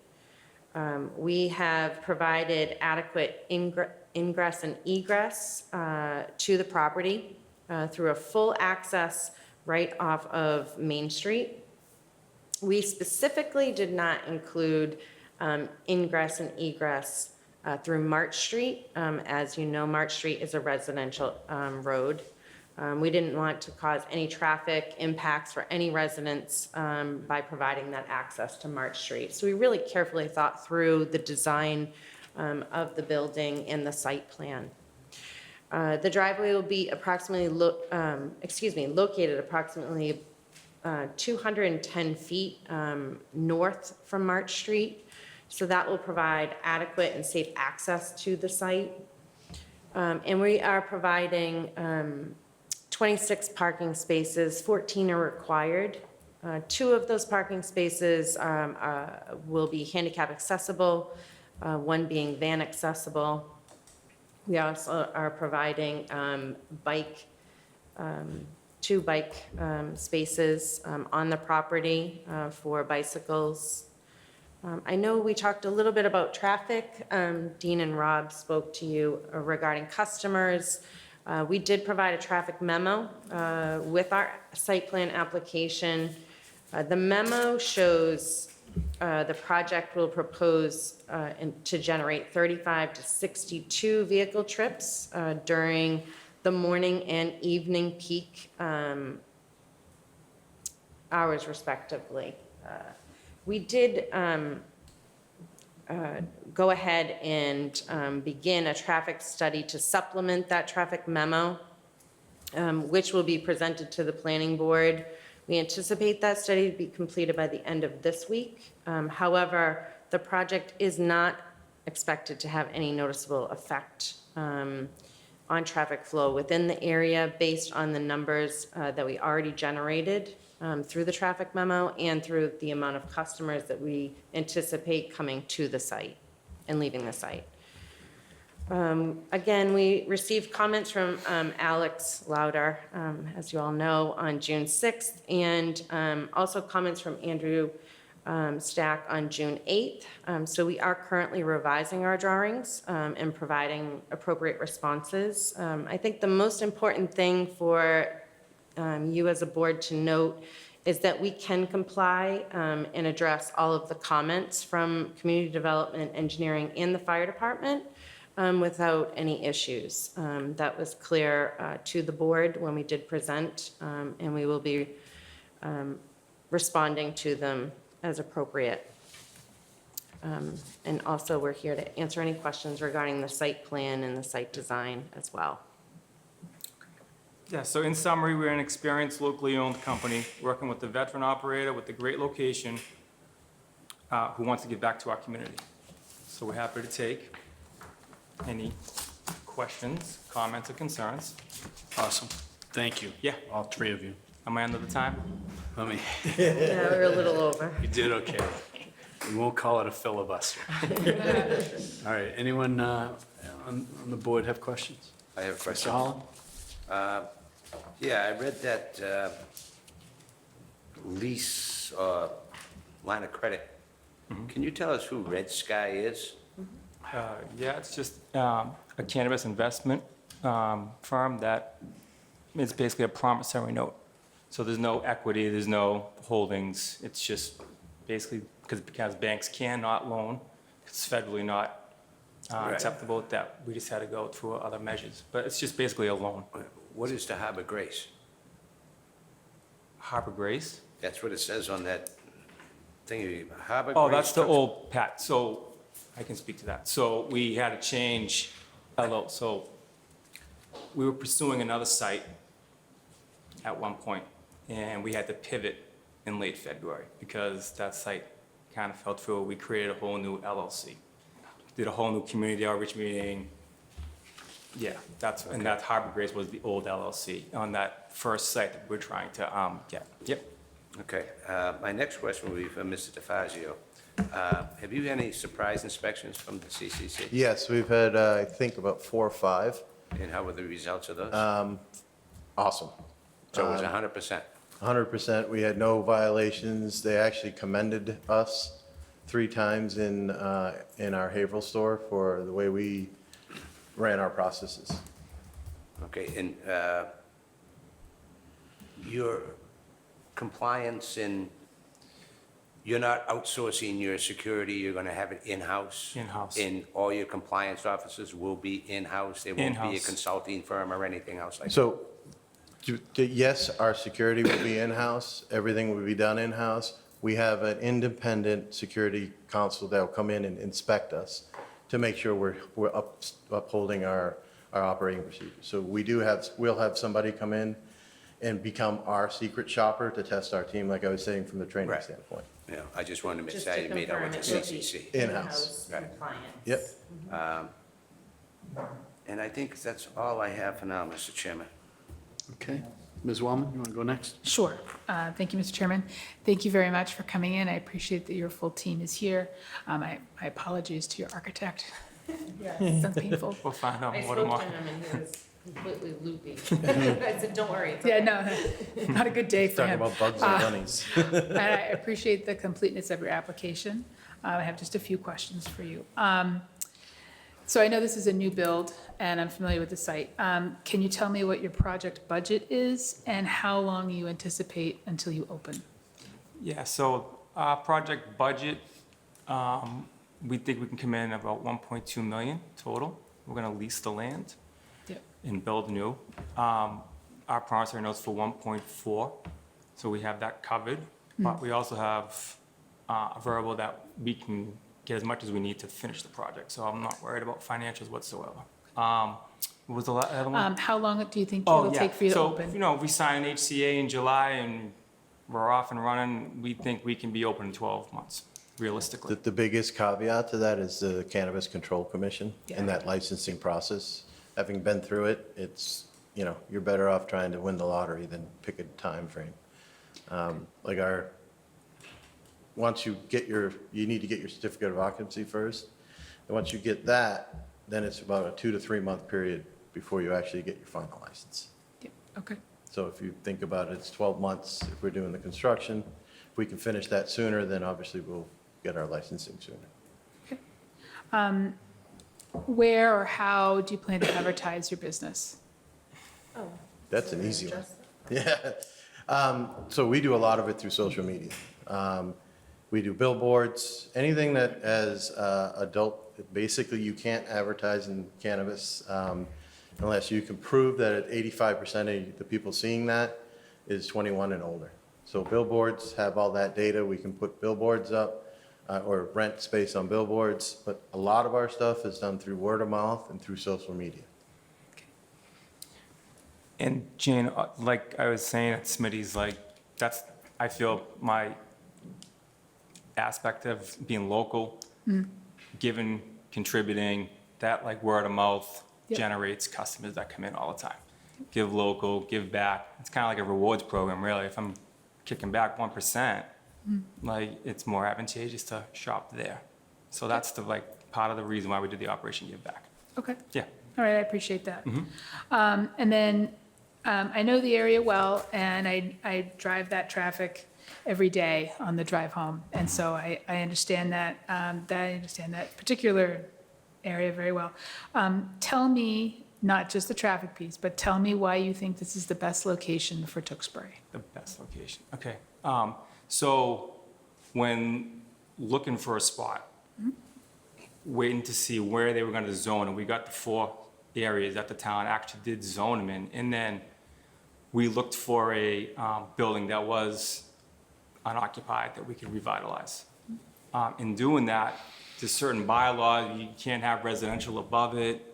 We have provided adequate ingress and egress to the property through a full access right off of Main Street. We specifically did not include ingress and egress through March Street. As you know, March Street is a residential road. We didn't want to cause any traffic impacts for any residents by providing that access to March Street. So we really carefully thought through the design of the building and the site plan. The driveway will be approximately, located approximately 210 feet north from March Street. So that will provide adequate and safe access to the site. And we are providing 26 parking spaces, 14 are required Two of those parking spaces will be handicap accessible, one being van accessible. We also are providing two bike spaces on the property for bicycles. I know we talked a little bit about traffic. Dean and Rob spoke to you regarding customers. We did provide a traffic memo with our site plan application. The memo shows the project will propose to generate 35 to 62 vehicle trips during the morning and evening peak hours respectively. We did go ahead and begin a traffic study to supplement that traffic memo, which will be presented to the planning board. We anticipate that study to be completed by the end of this week. However, the project is not expected to have any noticeable effect on traffic flow within the area based on the numbers that we already generated through the traffic memo and through the amount of customers that we anticipate coming to the site and leaving the site. Again, we received comments from Alex Lauder, as you all know, on June 6th, and also comments from Andrew Stack on June 8th. So we are currently revising our drawings and providing appropriate responses. I think the most important thing for you as a board to note is that we can comply and address all of the comments from community development, engineering, and the fire department without any issues. That was clear to the board when we did present, and we will be responding to them as appropriate. And also, we're here to answer any questions regarding the site plan and the site design as well. Yeah, so in summary, we're an experienced locally owned company working with a veteran operator with a great location who wants to give back to our community. So we're happy to take any questions, comments, or concerns. Awesome. Thank you. Yeah. All three of you. Am I under the time? Let me, Yeah, we're a little over. you did okay. We won't call it a filibuster. All right, anyone on the board have questions? I have a Mr. question. Holland? Yeah, I read that lease line of credit. Can you tell us who Red Sky is? Yeah, it's just a cannabis investment firm that is basically a promissory note. So there's no equity, there's no holdings. It's just basically because banks cannot loan, it's federally not Right. acceptable, that we just had to go through other measures. But it's just basically a loan. What is the Harbor Grace? Harbor Grace? That's what it says on that thing. Harbor Grace. Oh, that's the Trucks- old Pat, so I can speak to that. So we had to change so we were pursuing another site at one point, and we had to pivot in late February because that site kind of fell through. We created a whole new LLC, did a whole new community outreach meeting. Yeah, and that Harbor Grace was the old LLC on that first site that we're trying to get. Yep. Okay, my next question will be for Mr. DeFazio. Have you had any surprise inspections from the CCC? Yes, we've had, I think, about 4 or 5. And how were the results of those? Awesome. So it was 100%? 100%. We had no violations. They actually commended us 3 times in our Haverhill store for the way we ran our processes. Okay, and your compliance in, you're not outsourcing your security, you're gonna have it in-house? In-house. And all your compliance officers will be in-house? There won't be a In-house. consulting firm or anything else like that? So, yes, our security will be in-house. Everything will be done in-house. We have an independent security counsel that will come in and inspect us to make sure we're upholding our operating procedures. So we'll have somebody come in and become our secret shopper to test our team, like I was saying, from the training Right. standpoint. Yeah, I just wanted to make Just sure to I made out confirm with it the will be CCC. In-house. Right. compliance. Yep. And I think that's all I have for now, Mr. Chairman. Okay, Ms. Wellman, you want to go next? Sure. Thank you, Mr. Chairman. Thank you very much for coming in. I appreciate that your full team is here. My apologies to your architect. Yeah, so painful. We'll find out I more spoke tomorrow. to him and he was completely loopy. I said, don't worry. it's Yeah, okay." no, not a good day for Talking him. about bugs and bunnies. And I appreciate the completeness of your application. I have just a few questions for you. So I know this is a new build, and I'm familiar with the site. Can you tell me what your project budget is and how long you anticipate until you open? Yeah, so our project budget, we think we can come in about 1.2 million total. We're gonna lease the land Yep. and build new. Our promissory note's for 1.4, so we have that covered. But we also have a verbal that we can get as much as we need to finish the project, so I'm not worried about financials whatsoever. What was the other one? How long do you think Oh, it'll yeah. take for you to So, open? you know, if we sign an HCA in July and we're off and running, we think we can be open in 12 months, realistically. The biggest caveat to that is the Cannabis Control Commission Yeah. and that licensing process. Having been through it, it's, you know, you're better off trying to win the lottery than pick a time frame. Like once you get you need to get your certificate of occupancy first. And once you get that, then it's about a 2 to 3 month period before you actually get your final license. Yep, okay. So if you think about it, it's 12 months if we're doing the construction. If we can finish that sooner, then obviously we'll get our licensing sooner. Where or how do you plan to advertise your business? Oh, That's an easy one. address that? Yeah. So we do a lot of it through social media. We do billboards, anything that as adult, basically you can't advertise in cannabis unless you can prove that 85% of the people seeing that is 21 and older. So billboards have all that data. We can put billboards up or rent space on billboards, but a lot of our stuff is done through word of mouth and through social media. And Jane, like I was saying at Smitty's, like, that's, I feel my aspect of being local, giving, contributing, that like word of mouth Yep. generates customers that come in all the time. Give local, give back. It's kind of like a rewards program, really. If I'm kicking back 1%, like, it's more advantageous to shop there. So that's the, like, part of the reason why we did the Operation Give Back. Okay. Yeah. All right, I appreciate that. And then, I know the area well, and I drive that traffic every day on the drive home. And so I understand that, that particular area very well. Tell me, not just the traffic piece, but tell me why you think this is the best location for Tewksbury. The best location, okay. So when looking for a spot, waiting to see where they were gonna zone, and we got the 4 areas that the town actually did zone them in. And then we looked for a building that was unoccupied that we could revitalize. In doing that, there's certain bylaws, you can't have residential above it.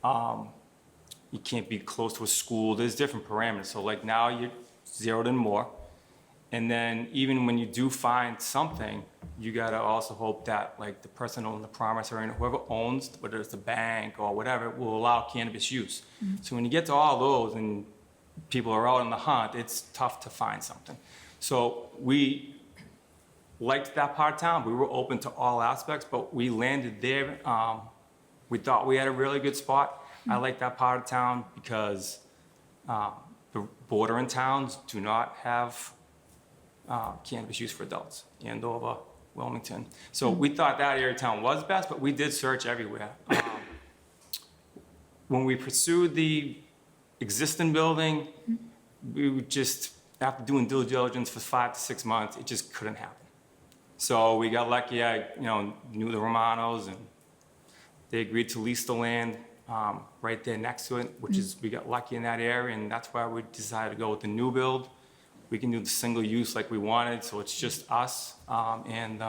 You can't be close to a school, there's different parameters. So like now you're zeroed in more. And then even when you do find something, you gotta also hope that like the person owning the promissory and whoever owns, whether it's the bank or whatever, will allow cannabis use. So when you get to all those and people are out on the hunt, it's tough to find something. So we liked that part of town. We were open to all aspects, but we landed there. We thought we had a really good spot. I like that part of town because the bordering towns do not have cannabis use for adults, Andover, Wilmington. So we thought that area of town was best, but we did search everywhere. When we pursued the existing building, we would just, after doing due diligence for 5 to 6 months, it just couldn't happen. So we got lucky, I knew the Romanos, and they agreed to lease the land right there next to it, which is, we got lucky in that area, and that's why we decided to go with the new build. We can do the single use like we wanted, so it's just us, and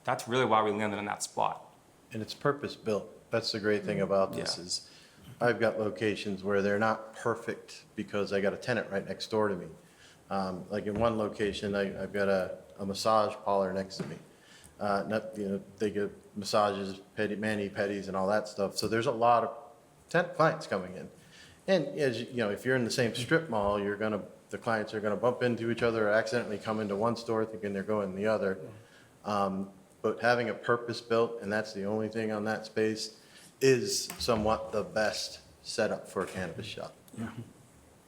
that's really why we landed in that spot. And it's purpose-built. That's the great thing about this Yeah. is I've got locations where they're not perfect because I got a tenant right next door to me. Like in one location, I've got a massage parlor next to me. They give massages, mani-pedis and all that stuff. So there's a lot of tenant clients coming in. And as, you know, if you're in the same strip mall, the clients are gonna bump into each other or accidentally come into one store thinking they're going in the other. But having a purpose-built, and that's the only thing on that space, is somewhat the best setup for a cannabis shop.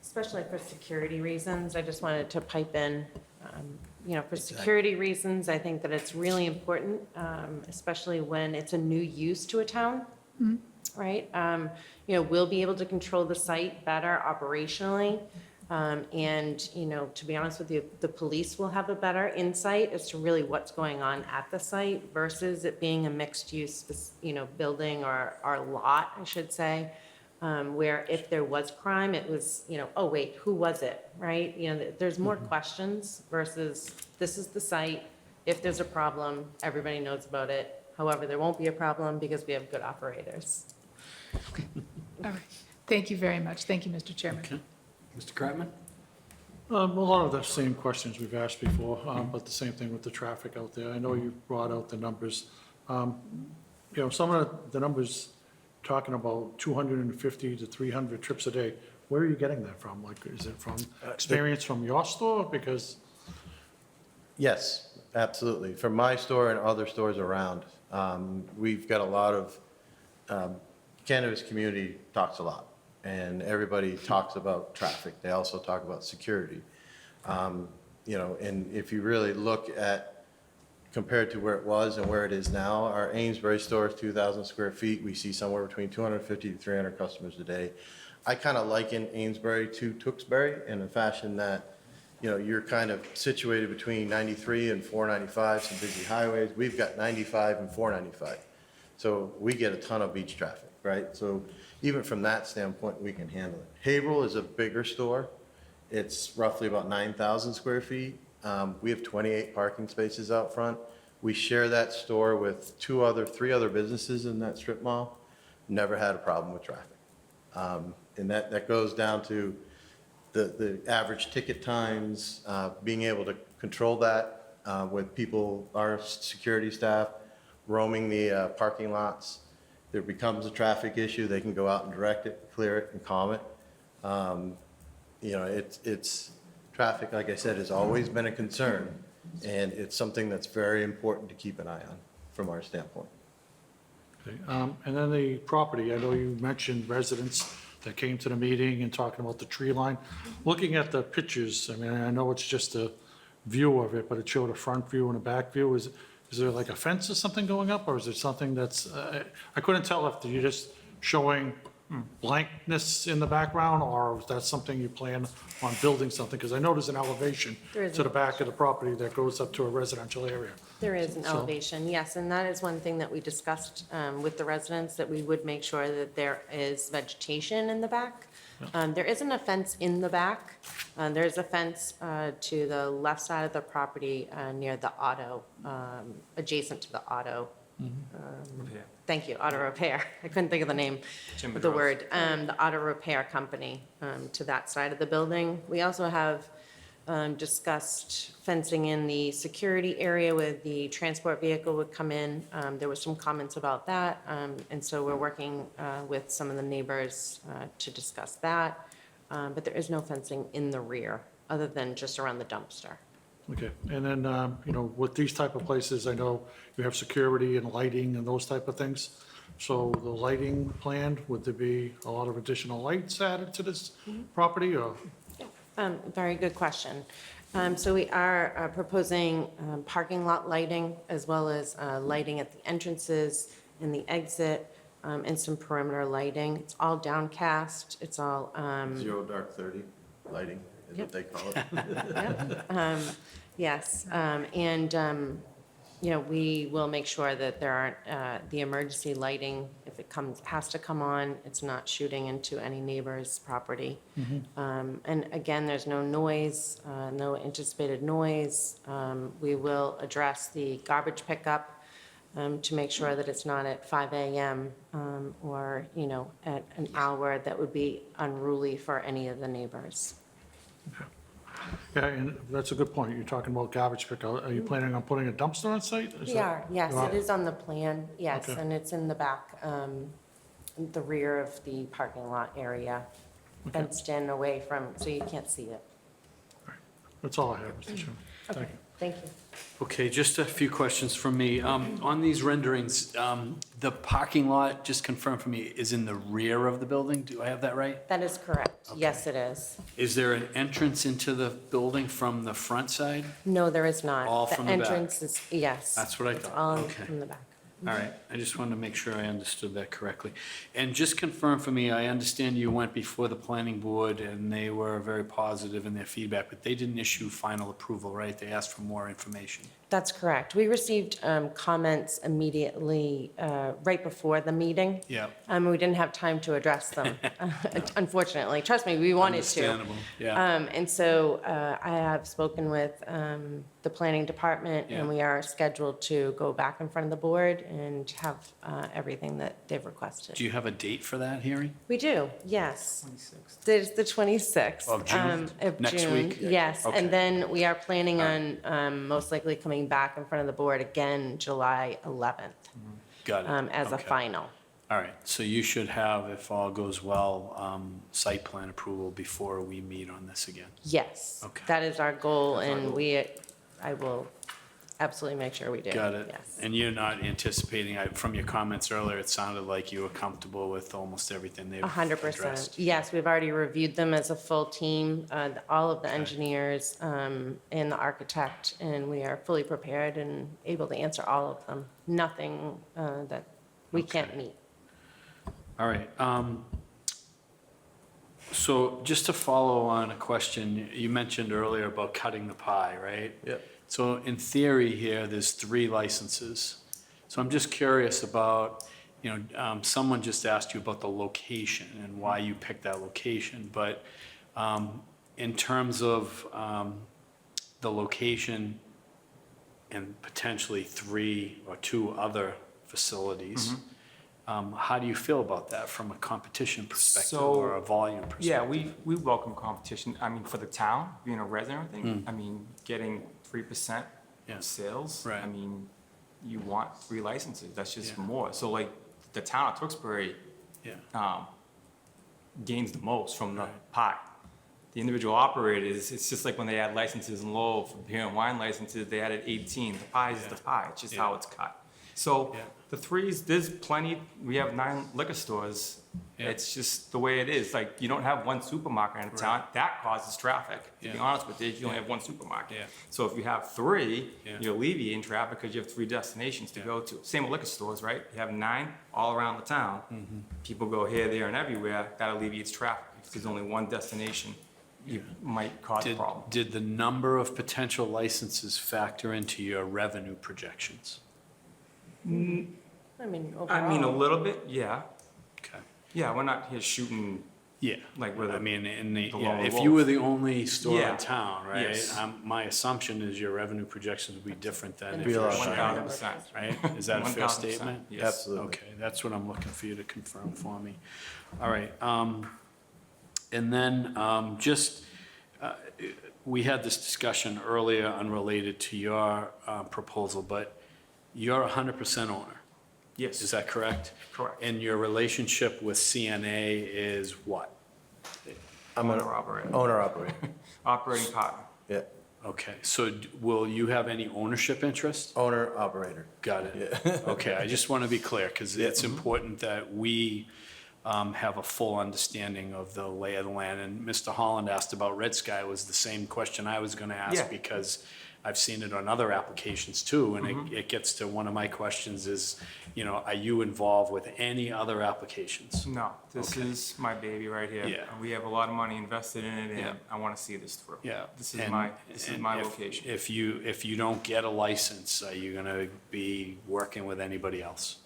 Especially for security reasons, I just wanted to pipe in, for security reasons, I think that it's really important, especially when it's a new use to a town, right? We'll be able to control the site better operationally. And, to be honest with you, the police will have a better insight as to really what's going on at the site versus it being a mixed-use, building or lot, I should say, where if there was crime, it was, oh, wait, who was it, right? There's more questions versus this is the site. If there's a problem, everybody knows about it. However, there won't be a problem because we have good operators. All right. Thank you very much. Thank you, Mr. Chairman. Okay. Mr. Kratman? A lot of the same questions we've asked before, but the same thing with the traffic out there. I know you brought out the numbers. Some of the numbers talking about 250 to 300 trips a day. Where are you getting that from? Like, is it from experience from your store? Because Yes, absolutely. From my store and other stores around, we've got a lot of, cannabis community talks a lot, and everybody talks about traffic. They also talk about security. And if you really look at, compared to where it was and where it is now, our Amesbury store is 2,000 square feet. We see somewhere between 250 to 300 customers a day. I kind of liken Amesbury to Tewksbury in a fashion that, you're kind of situated between 93 and 495, some busy highways. We've got 95 and 495. So we get a ton of beach traffic, right? So even from that standpoint, we can handle it. Haverhill is a bigger store. It's roughly about 9,000 square feet. We have 28 parking spaces out front. We share that store with three other businesses in that strip mall. Never had a problem with traffic. And that goes down to the average ticket times, being able to control that with people, our security staff, roaming the parking lots. There becomes a traffic issue, they can go out and direct it, clear it, and calm it. It's traffic, like I said, has always been a concern, and it's something that's very important to keep an eye on from our standpoint. okay, and then the property, I know you mentioned residents that came to the meeting and talking about the tree line. Looking at the pictures, I mean, I know it's just a view of it, but it showed a front view and a back view. Is there like a fence or something going up, or is it something that's, I couldn't tell if you're just showing blankness in the background, or if that's something you plan on building something? Because I know there's an elevation There is to the back of the property that goes up to a residential area. There is an So- elevation, yes, and that is one thing that we discussed with the residents, that we would make sure that there is vegetation in the back. There isn't a fence in the back. There is a fence to the left side of the property near the auto, adjacent to the auto. Yeah. Thank you, auto repair. I couldn't think of the name Jim of the Bedros. word. The auto repair company to that side of the building. We also have discussed fencing in the security area where the transport vehicle would come in. There were some comments about that, and so we're working with some of the neighbors to discuss that. But there is no fencing in the rear, other than just around the dumpster. Okay, and then, with these type of places, I know you have security and lighting and those type of things. So the lighting planned, would there be a lot of additional lights added to this property, or? Very good question. So we are proposing parking lot lighting, as well as lighting at the entrances and the exit, and some perimeter lighting. It's all downcast, it's all, Zero dark 30 lighting is what they call it. Yep. Yes, and, we will make sure that there aren't, the emergency lighting, if it has to come on, it's not shooting into any neighbor's property. And again, there's no noise, no anticipated noise. We will address the garbage pickup to make sure that it's not at 5 a.m. Or, at an hour that would be unruly for any of the neighbors. Yeah, and that's a good point. You're talking about garbage pickup. Are you planning on putting a dumpster on site? Is We that- are, yes, You are? it is on the plan, yes, Okay. and it's in the back, the rear of the parking lot area. fenced in away from, so you can't see it. That's all I have, Mr. Chairman. Thank you. Thank you. Okay, just a few questions from me. On these renderings, the parking lot, just confirm for me, is in the rear of the building? Do I have that right? That is correct. Yes, it is. Is there an entrance into the building from the front side? No, there is not. All from the back? entrance is, yes. That's what I It's thought. all Okay. from the back. All right, I just wanted to make sure I understood that correctly. And just confirm for me, I understand you went before the planning board and they were very positive in their feedback, but they didn't issue final approval, right? They asked for more information. That's correct. We received comments immediately right before the meeting. Yeah. We didn't have time to address them, unfortunately. Trust me, we wanted to. Understandable, yeah. And so I have spoken with the planning department, and Yeah. we are scheduled to go back in front of the board and have everything that they've requested. Do you have a date for that hearing? We do, yes. There's the 26th. Of June? Next week? Yes, Okay. and then we are planning on most likely coming back in front of the board again July 11th Got it. as a Okay. final. All right, so you should have, if all goes well, site plan approval before we meet on this again. Yes, Okay. that is our goal, and I will absolutely make sure we do. Got it. Yes. And you're not anticipating, from your comments earlier, it sounded like you were comfortable with almost everything they've 100%. addressed. Yes, we've already reviewed them as a full team, all of the engineers and the architect, and we are fully prepared and able to answer all of them. Nothing that we can't meet. All right. So just to follow on a question, you mentioned earlier about cutting the pie, right? Yep. So in theory here, there's 3 licenses. So I'm just curious about, someone just asked you about the location and why you picked that location. But in terms of the location and potentially 3 or 2 other facilities, how do you feel about that from a competition perspective So, or a volume perspective? Yeah, we welcome competition. I mean, for the town, being a resident and everything, I mean, getting 3% Yeah. of sales. Right. I mean, you want 3 licenses. That's just Yeah. more. So like the town of Tewksbury Yeah. gains the most from the Right. pie. The individual operators, it's just like when they add licenses in Lowell for beer and wine licenses, they added 18. The pie is the pie. It's just Yeah. how it's cut. So Yeah. the 3s, there's plenty. We have 9 liquor stores. Yeah. It's just the way it is. Like, you don't have one supermarket in a town. That causes traffic. To be Yeah. honest with you, you only have one supermarket. Yeah. So if you have 3, Yeah. you're alleviating traffic because you have 3 destinations to go to. Same with liquor stores, right? You have 9 all around the town. People go here, there, and everywhere. That alleviates traffic. If there's only one destination, you might cause a Did, problem. did the number of potential licenses factor into your revenue projections? I mean, I mean, a overall. little bit, yeah. Okay. Yeah, we're not here shooting, Yeah. Like with I mean, the yeah, lone if wolf. you were the only store Yeah. in town, right? Yes. My assumption is your revenue projections would be different than if Be a you're lot a higher. shop, 1,000%. right? Is that a fair 1,000%, statement? yes. Absolutely. Okay, that's what I'm looking for you to confirm for me. All right, and then we had this discussion earlier unrelated to your proposal, but you're 100% owner, Yes. is that correct? Correct. And your relationship with CNA is what? I'm an Owner-operator. owner-operator. Operating partner. Yeah, Okay, so will you have any ownership interest? owner-operator. Got it. Okay, I just want to be clear, because it's important that we have a full understanding of the lay of the land. And Mr. Holland asked about Red Sky, was the same question I was going to ask, Yeah. because I've seen it on other applications too, and it gets to one of my questions is, are you involved with any other applications? No, this Okay. is my baby right here. Yeah. We have a lot of money invested in it, Yeah. and I want to see this through. Yeah. This is and- my and if- location. If you don't get a license, are you going to be working with anybody else?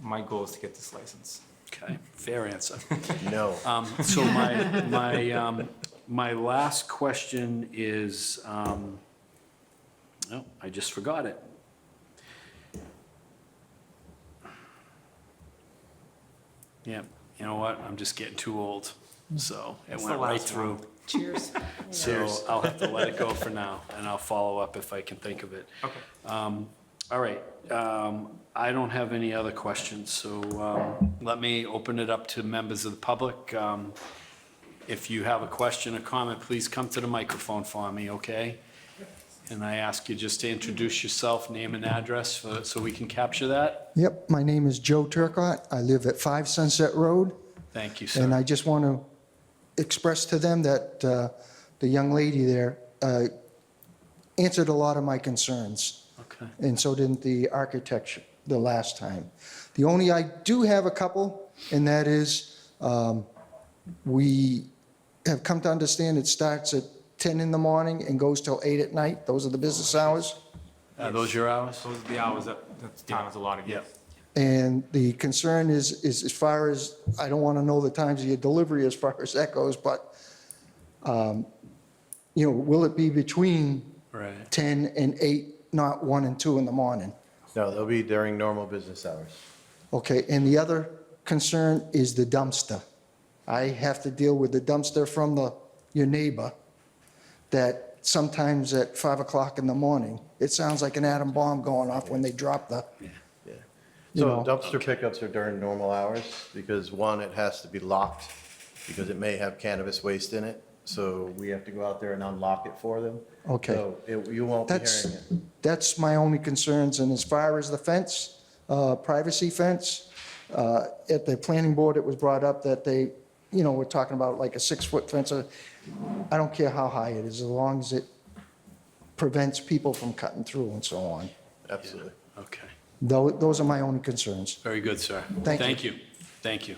My goal is to get this license. Okay, fair answer. No. So my last question is, oh, I just forgot it. Yeah, you know what? I'm just getting too old, so it That's went the right last through. one. Cheers. So I'll have to let it go for now, and I'll follow up if I can think of it. Okay. All right, I don't have any other questions, so let me open it up to members of the public. If you have a question or comment, please come to the microphone for me, okay? And I ask you just to introduce yourself, name and address, so we can capture that. Yep, my name is Joe Turcott. I live at 5 Sunset Road, Thank you, and sir. I just want to express to them that the young lady there answered a lot of my concerns, Okay. and so did the architect the last time. The only, I do have a couple, and that is, we have come to understand it starts at 10 in the morning and goes till 8 at night. Those are the business hours. Are those your hours? Those are the hours that the town has allotted, yes. And the concern is as far as, I don't want to know the times of your delivery as far as that goes, but, will it be between Right. 10 and 8, not 1 and 2 in the morning? No, they'll be during normal business hours. Okay, and the other concern is the dumpster. I have to deal with the dumpster from your neighbor that sometimes at 5 o'clock in the morning, it sounds like an atom bomb going off when they drop the, you So know. dumpster pickups are during normal hours because, one, it has to be locked because it may have cannabis waste in it. So we have to go out there and unlock it for them. Okay. So you won't be That's, hearing it. that's my only concerns, and as far as the fence, privacy fence, at the planning board, it was brought up that they, we're talking about like a 6-foot fence. I don't care how high it is, as long as it prevents people from cutting through and so on. Absolutely. Okay. Those are my only concerns. Very good, sir. Thank you. Thank you. Thank you.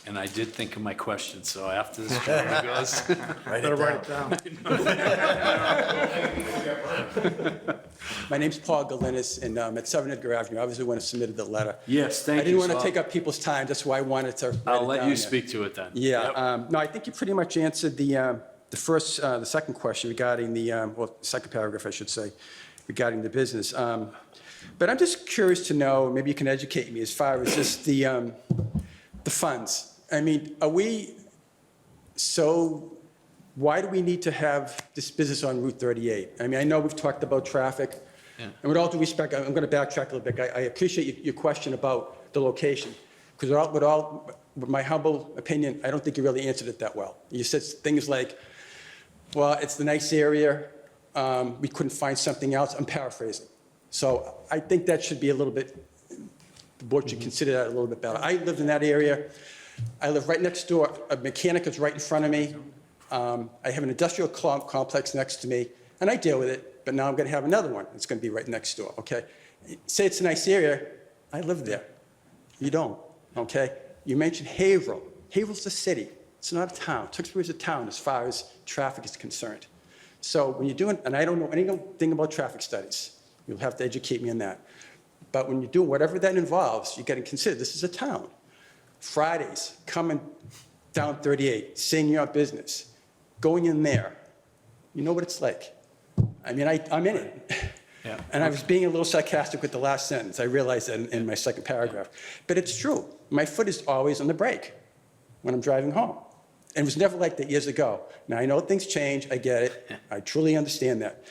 And I did think of my question, so after this gentleman goes. Better write it down. My name's Paul Galinis, and I'm at 7 Edgar Avenue. Obviously, when I submitted the letter. Yes, thank you. I didn't want to So take up people's time, that's why I wanted to write it I'll let down you there. speak to it then. Yeah, Yep. no, I think you pretty much answered the second question regarding the second paragraph, I should say, regarding the business. But I'm just curious to know, maybe you can educate me as far as just the funds. I mean, why do we need to have this business on Route 38? I mean, I know we've talked about traffic. Yeah. And with all due respect, I'm going to backtrack a little bit. I appreciate your question about the location, because with my humble opinion, I don't think you really answered it that well. You said things like, well, it's the nice area, we couldn't find something else. I'm paraphrasing. So I think that should be a little bit, the board should consider that a little bit better. I lived in that area. I live right next door. A mechanic is right in front of me. I have an industrial complex next to me, and I deal with it, but now I'm going to have another one. It's going to be right next door, okay? Say it's a nice area. I live there. You don't, okay? You mentioned Haverhill. Haverhill's a city. It's not a town. Tewksbury's a town as far as traffic is concerned. So when you're doing, and I don't know anything about traffic studies. You'll have to educate me on that. But when you do whatever that involves, you got to consider this is a town. Fridays, coming down 38, seeing your business, going in there, you know what it's like. I mean, I'm in it. Yeah. And I was being a little sarcastic with the last sentence. I realized that in my second paragraph. But it's true. My foot is always on the brake when I'm driving home. And it was never like that years ago. Now, I know things change. I get it. I truly understand that.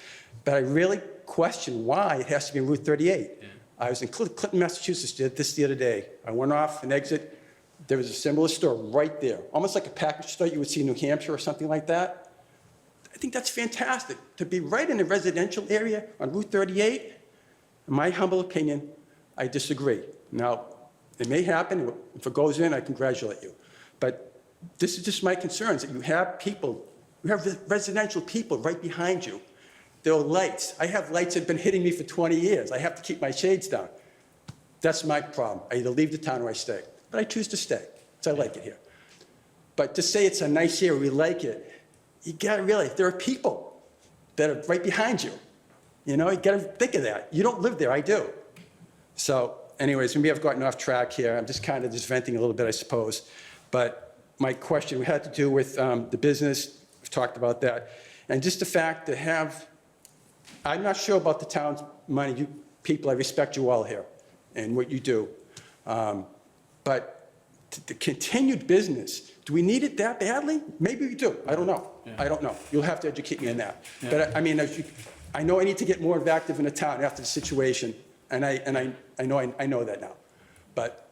But I really question why it has to be on Route 38. Yeah. I was in Clinton, Massachusetts the other day. I went off an exit. There was a similar store right there, almost like a package store you would see in New Hampshire or something like that. I think that's fantastic. To be right in a residential area on Route 38, in my humble opinion, I disagree. Now, it may happen. If it goes in, I congratulate you. But this is just my concerns, that you have people, you have residential people right behind you. There are lights. I have lights that have been hitting me for 20 years. I have to keep my shades down. That's my problem. I either leave the town or I stay. But I choose to stay, because I like it here. But to say it's a nice area, we like it, you got to realize there are people that are right behind you. You know, you got to think of that. You don't live there, I do. So anyways, maybe I've gotten off track here. I'm just kind of just venting a little bit, I suppose. But my question had to do with the business. We've talked about that. And just the fact to have, I'm not sure about the town's money. You people, I respect you all here and what you do. But the continued business, do we need it that badly? Maybe we do. I don't know. Yeah. I don't know. You'll have to educate me on that. Yeah. But I mean, I know I need to get more active in the town after the situation, and I know that now. But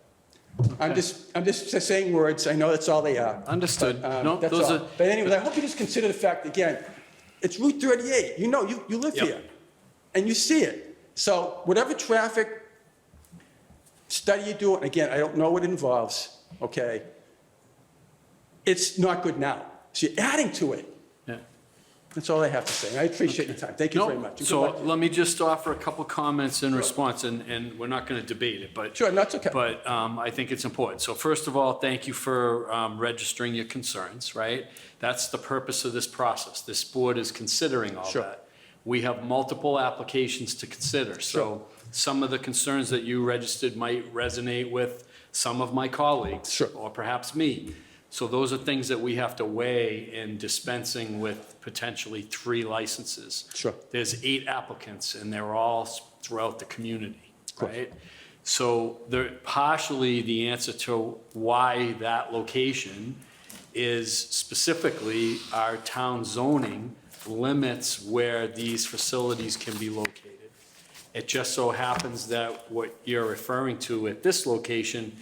I'm just saying words. I know that's all they are. Understood. But, No, that's those all. are- But anyways, I hope you just consider the fact, again, it's Route 38. You know, you live Yep. here, and you see it. So whatever traffic study you do, and again, I don't know what it involves, okay? It's not good now. So you're adding to it. Yeah. That's all I have to say. And I appreciate your time. Thank you very No, much. And good so luck. let me just offer a couple comments in response, and we're not going to debate it, but. Sure, that's okay. But I think it's important. So first of all, thank you for registering your concerns, right? That's the purpose of this process. This board is considering all Sure. that. We have multiple applications to consider. So some of the concerns that you registered might resonate with some of my colleagues. Sure. Or perhaps me. So those are things that we have to weigh in dispensing with potentially 3 licenses. Sure. There's 8 applicants, and they're all throughout the community, right? So partially, the answer to why that location is specifically our town zoning limits where these facilities can be located. It just so happens that what you're referring to at this location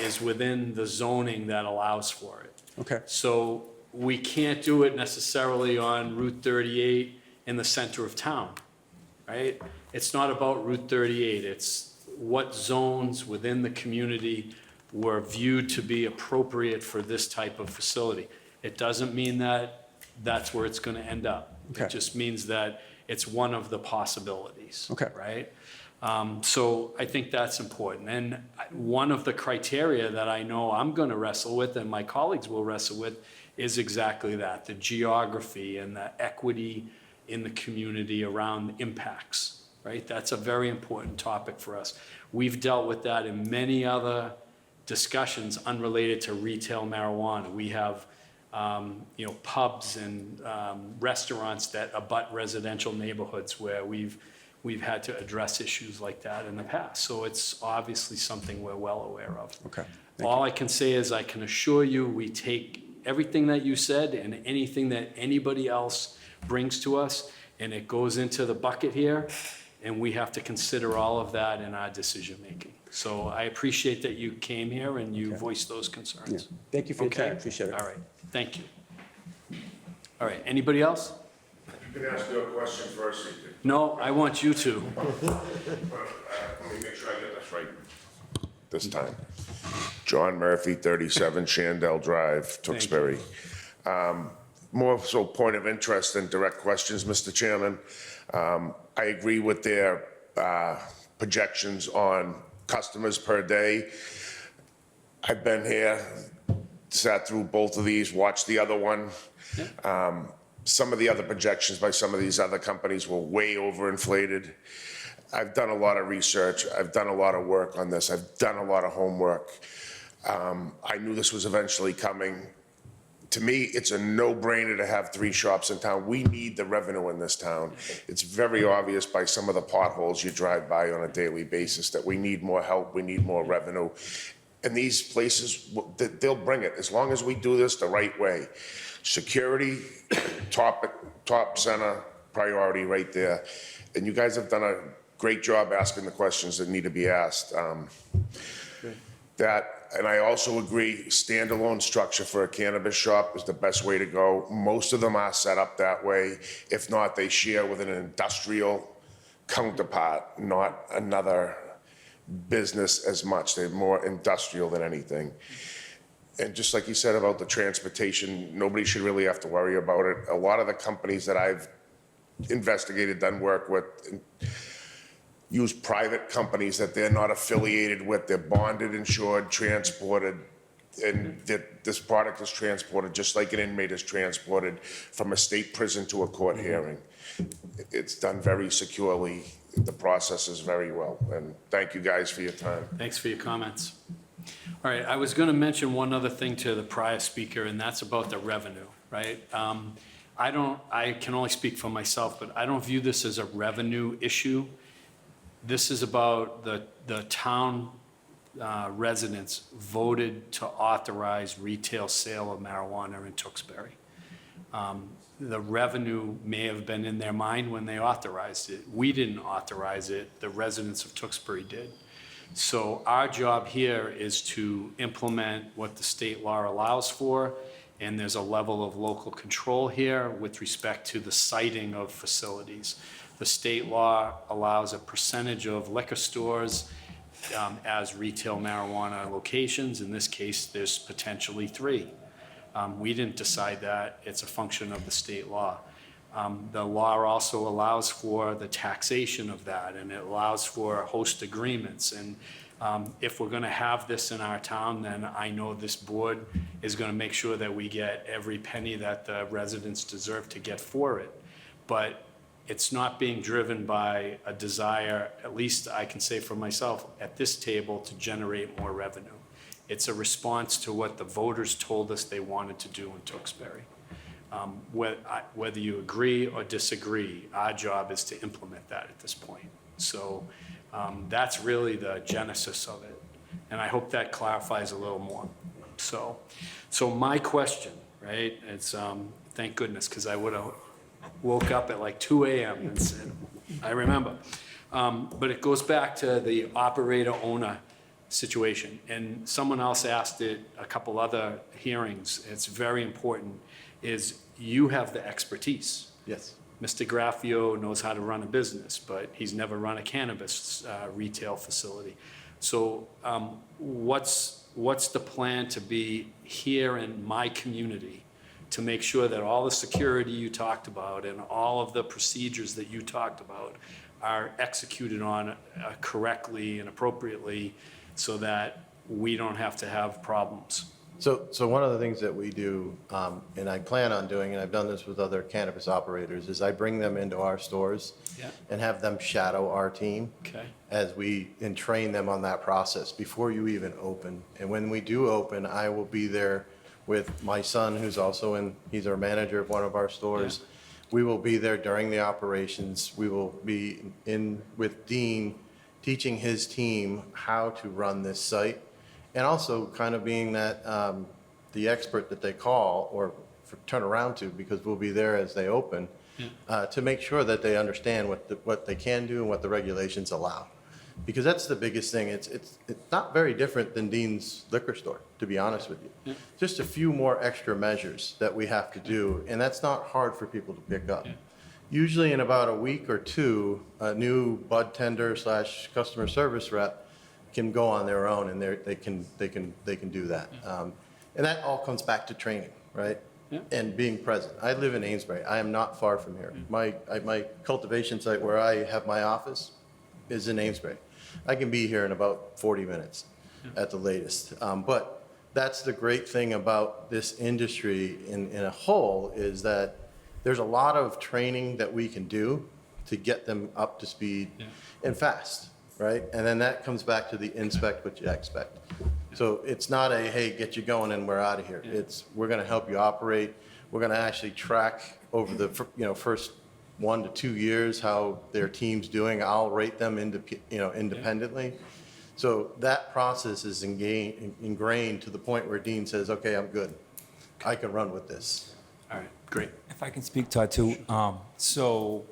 is within the zoning that allows for it. Okay. So we can't do it necessarily on Route 38 in the center of town, right? It's not about Route 38, it's what zones within the community were viewed to be appropriate for this type of facility. It doesn't mean that that's where it's going to end up. Okay. It just means that it's one of the possibilities. Okay. Right? So I think that's important. And one of the criteria that I know I'm going to wrestle with and my colleagues will wrestle with is exactly that, the geography and the equity in the community around impacts, right? That's a very important topic for us. We've dealt with that in many other discussions unrelated to retail marijuana. We have pubs and restaurants that abut residential neighborhoods where we've had to address issues like that in the past. So it's obviously something we're well aware of. Okay. All I can say is I can assure you, we take everything that you said and anything that anybody else brings to us, and it goes into the bucket here, and we have to consider all of that in our decision-making. So I appreciate that you came here and you voiced those Yeah. concerns. Thank you for your Okay? time. Appreciate it. All right, thank you. All right, anybody else? You can ask your question first, you can. No, I want you to. Let me make sure I get this right this time. John Murphy, 37 Shandell Drive, Tewksbury. More so point of interest than direct questions, Mr. Chairman. I agree with their projections on customers per day. I've been here, sat through both of these, watched the other one. Some of the other projections by some of these other companies were way overinflated. I've done a lot of research. I've done a lot of work on this. I've done a lot of homework. I knew this was eventually coming. To me, it's a no-brainer to have 3 shops in town. We need the revenue in this town. It's very obvious by some of the potholes you drive by on a daily basis that we need more help, we need more revenue. And these places, they'll bring it, as long as we do this the right way. Security, top center priority right there. And you guys have done a great job asking the questions that need to be asked. And I also agree, standalone structure for a cannabis shop is the best way to go. Most of them are set up that way. If not, they share with an industrial counterpart, not another business as much. They're more industrial than anything. And just like you said about the transportation, nobody should really have to worry about it. A lot of the companies that I've investigated, done work with, use private companies that they're not affiliated with. They're bonded, insured, transported, and that this product is transported just like an inmate is transported from a state prison to a court hearing. It's done very securely. The process is very well. And thank you guys for your time. Thanks for your comments. All right, I was going to mention one other thing to the prior speaker, and that's about the revenue, right? I can only speak for myself, but I don't view this as a revenue issue. This is about the town residents voted to authorize retail sale of marijuana in Tewksbury. The revenue may have been in their mind when they authorized it. We didn't authorize it, the residents of Tewksbury did. So our job here is to implement what the state law allows for, and there's a level of local control here with respect to the siting of facilities. The state law allows a percentage of liquor stores as retail marijuana locations. In this case, there's potentially 3. We didn't decide that. It's a function of the state law. The law also allows for the taxation of that, and it allows for host agreements. And if we're going to have this in our town, then I know this board is going to make sure that we get every penny that the residents deserve to get for it. But it's not being driven by a desire, at least I can say for myself, at this table, to generate more revenue. It's a response to what the voters told us they wanted to do in Tewksbury. Whether you agree or disagree, our job is to implement that at this point. So that's really the genesis of it. And I hope that clarifies a little more. So my question, right, it's, thank goodness, because I would have woke up at like 2 a.m. and said, I remember. But it goes back to the operator-owner situation. And someone else asked it a couple other hearings. It's very important, is you have the expertise. Yes. Mr. Graffio knows how to run a business, but he's never run a cannabis retail facility. So what's the plan to be here in my community to make sure that all the security you talked about and all of the procedures that you talked about are executed on correctly and appropriately so that we don't have to have problems? So one of the things that we do, and I plan on doing, and I've done this with other cannabis operators, is I bring them into our stores Yeah. and have them shadow our team Okay. and train them on that process before you even open. And when we do open, I will be there with my son, who's also he's our manager of one of our stores. Yeah. We will be there during the operations. We will be in with Dean, teaching his team how to run this site. And also kind of being that, the expert that they call or turn around to, because we'll be there as they open, to make sure that they understand what they can do and what the regulations allow. Because that's the biggest thing. It's not very different than Dean's liquor store, to be honest with you. Just a few more extra measures that we have to do, and that's not hard for people to pick up. Usually in about a week or 2, a new bud tender / customer service rep can go on their own, and they can do that. And that all comes back to training, right? Yeah. And being present. I live in Amesbury. I am not far from here. My cultivation site where I have my office is in Amesbury. I can be here in about 40 minutes at the latest. But that's the great thing about this industry in a whole, is that there's a lot of training that we can do to get them up to speed and fast. Right? And then that comes back to the inspect what you expect. So it's not a, hey, get you going and we're out of here. It's, we're going to help you operate. We're going to actually track over the first 1 to 2 years how their team's doing. I'll rate them independently. So that process is ingrained to the point where Dean says, okay, I'm good. I can run with this. All right, great. If I can speak to it too. So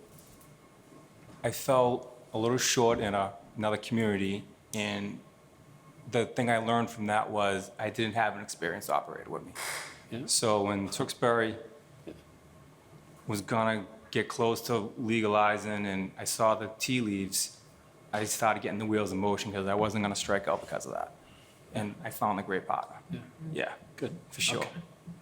I felt a little short in another community, and the thing I learned from that was I didn't have an experienced operator with me. Yeah. So when Tewksbury was gonna get close to legalizing and I saw the tea leaves, I started getting the wheels in motion because I wasn't gonna strike out because of that. And I found a great partner. Yeah, Good. for sure. Okay.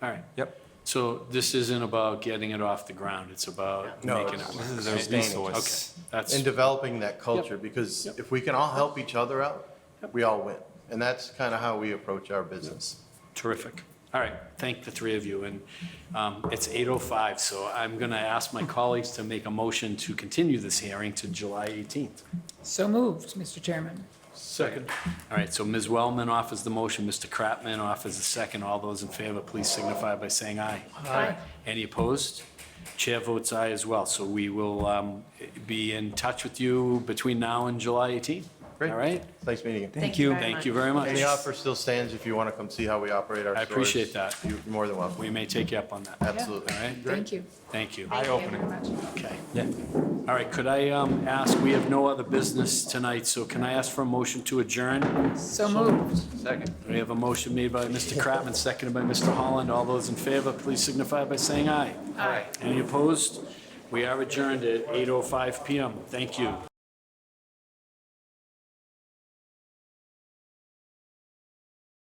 All right. Yep. So this isn't about getting it off the ground, it's about No, making it work. This is a right? resource. Okay, that's, And developing that culture, because if we can all help each other out, we all win. And that's kind of how we approach our business. terrific. All right, thank the 3 of you, and it's 8:05, so I'm going to ask my colleagues to make a motion to continue this hearing to July 18th. So moved, Mr. Chairman. Second. All right, so Ms. Wellman offers the motion, Mr. Kratman offers the second. All those in favor, please signify by saying aye. Aye. Any opposed? Chair votes aye as well, so we will be in touch with you between now and July 18th. Great. All right? Nice meeting you. Thank you very Thank much. you very much. And the offer still stands if you want to come see how we operate our I stores. appreciate that. You're more than welcome. We may take you up on that. Absolutely. All right? Thank you. Thank you. Thank you very much. Okay. Yeah. All right, could I ask, we have no other business tonight, so can I ask for a motion to adjourn? So moved. Second. We have a motion made by Mr. Kratman, seconded by Mr. Holland. All those in favor, please signify by saying aye. Aye. Any opposed? We are adjourned at 8:05 PM. Thank you.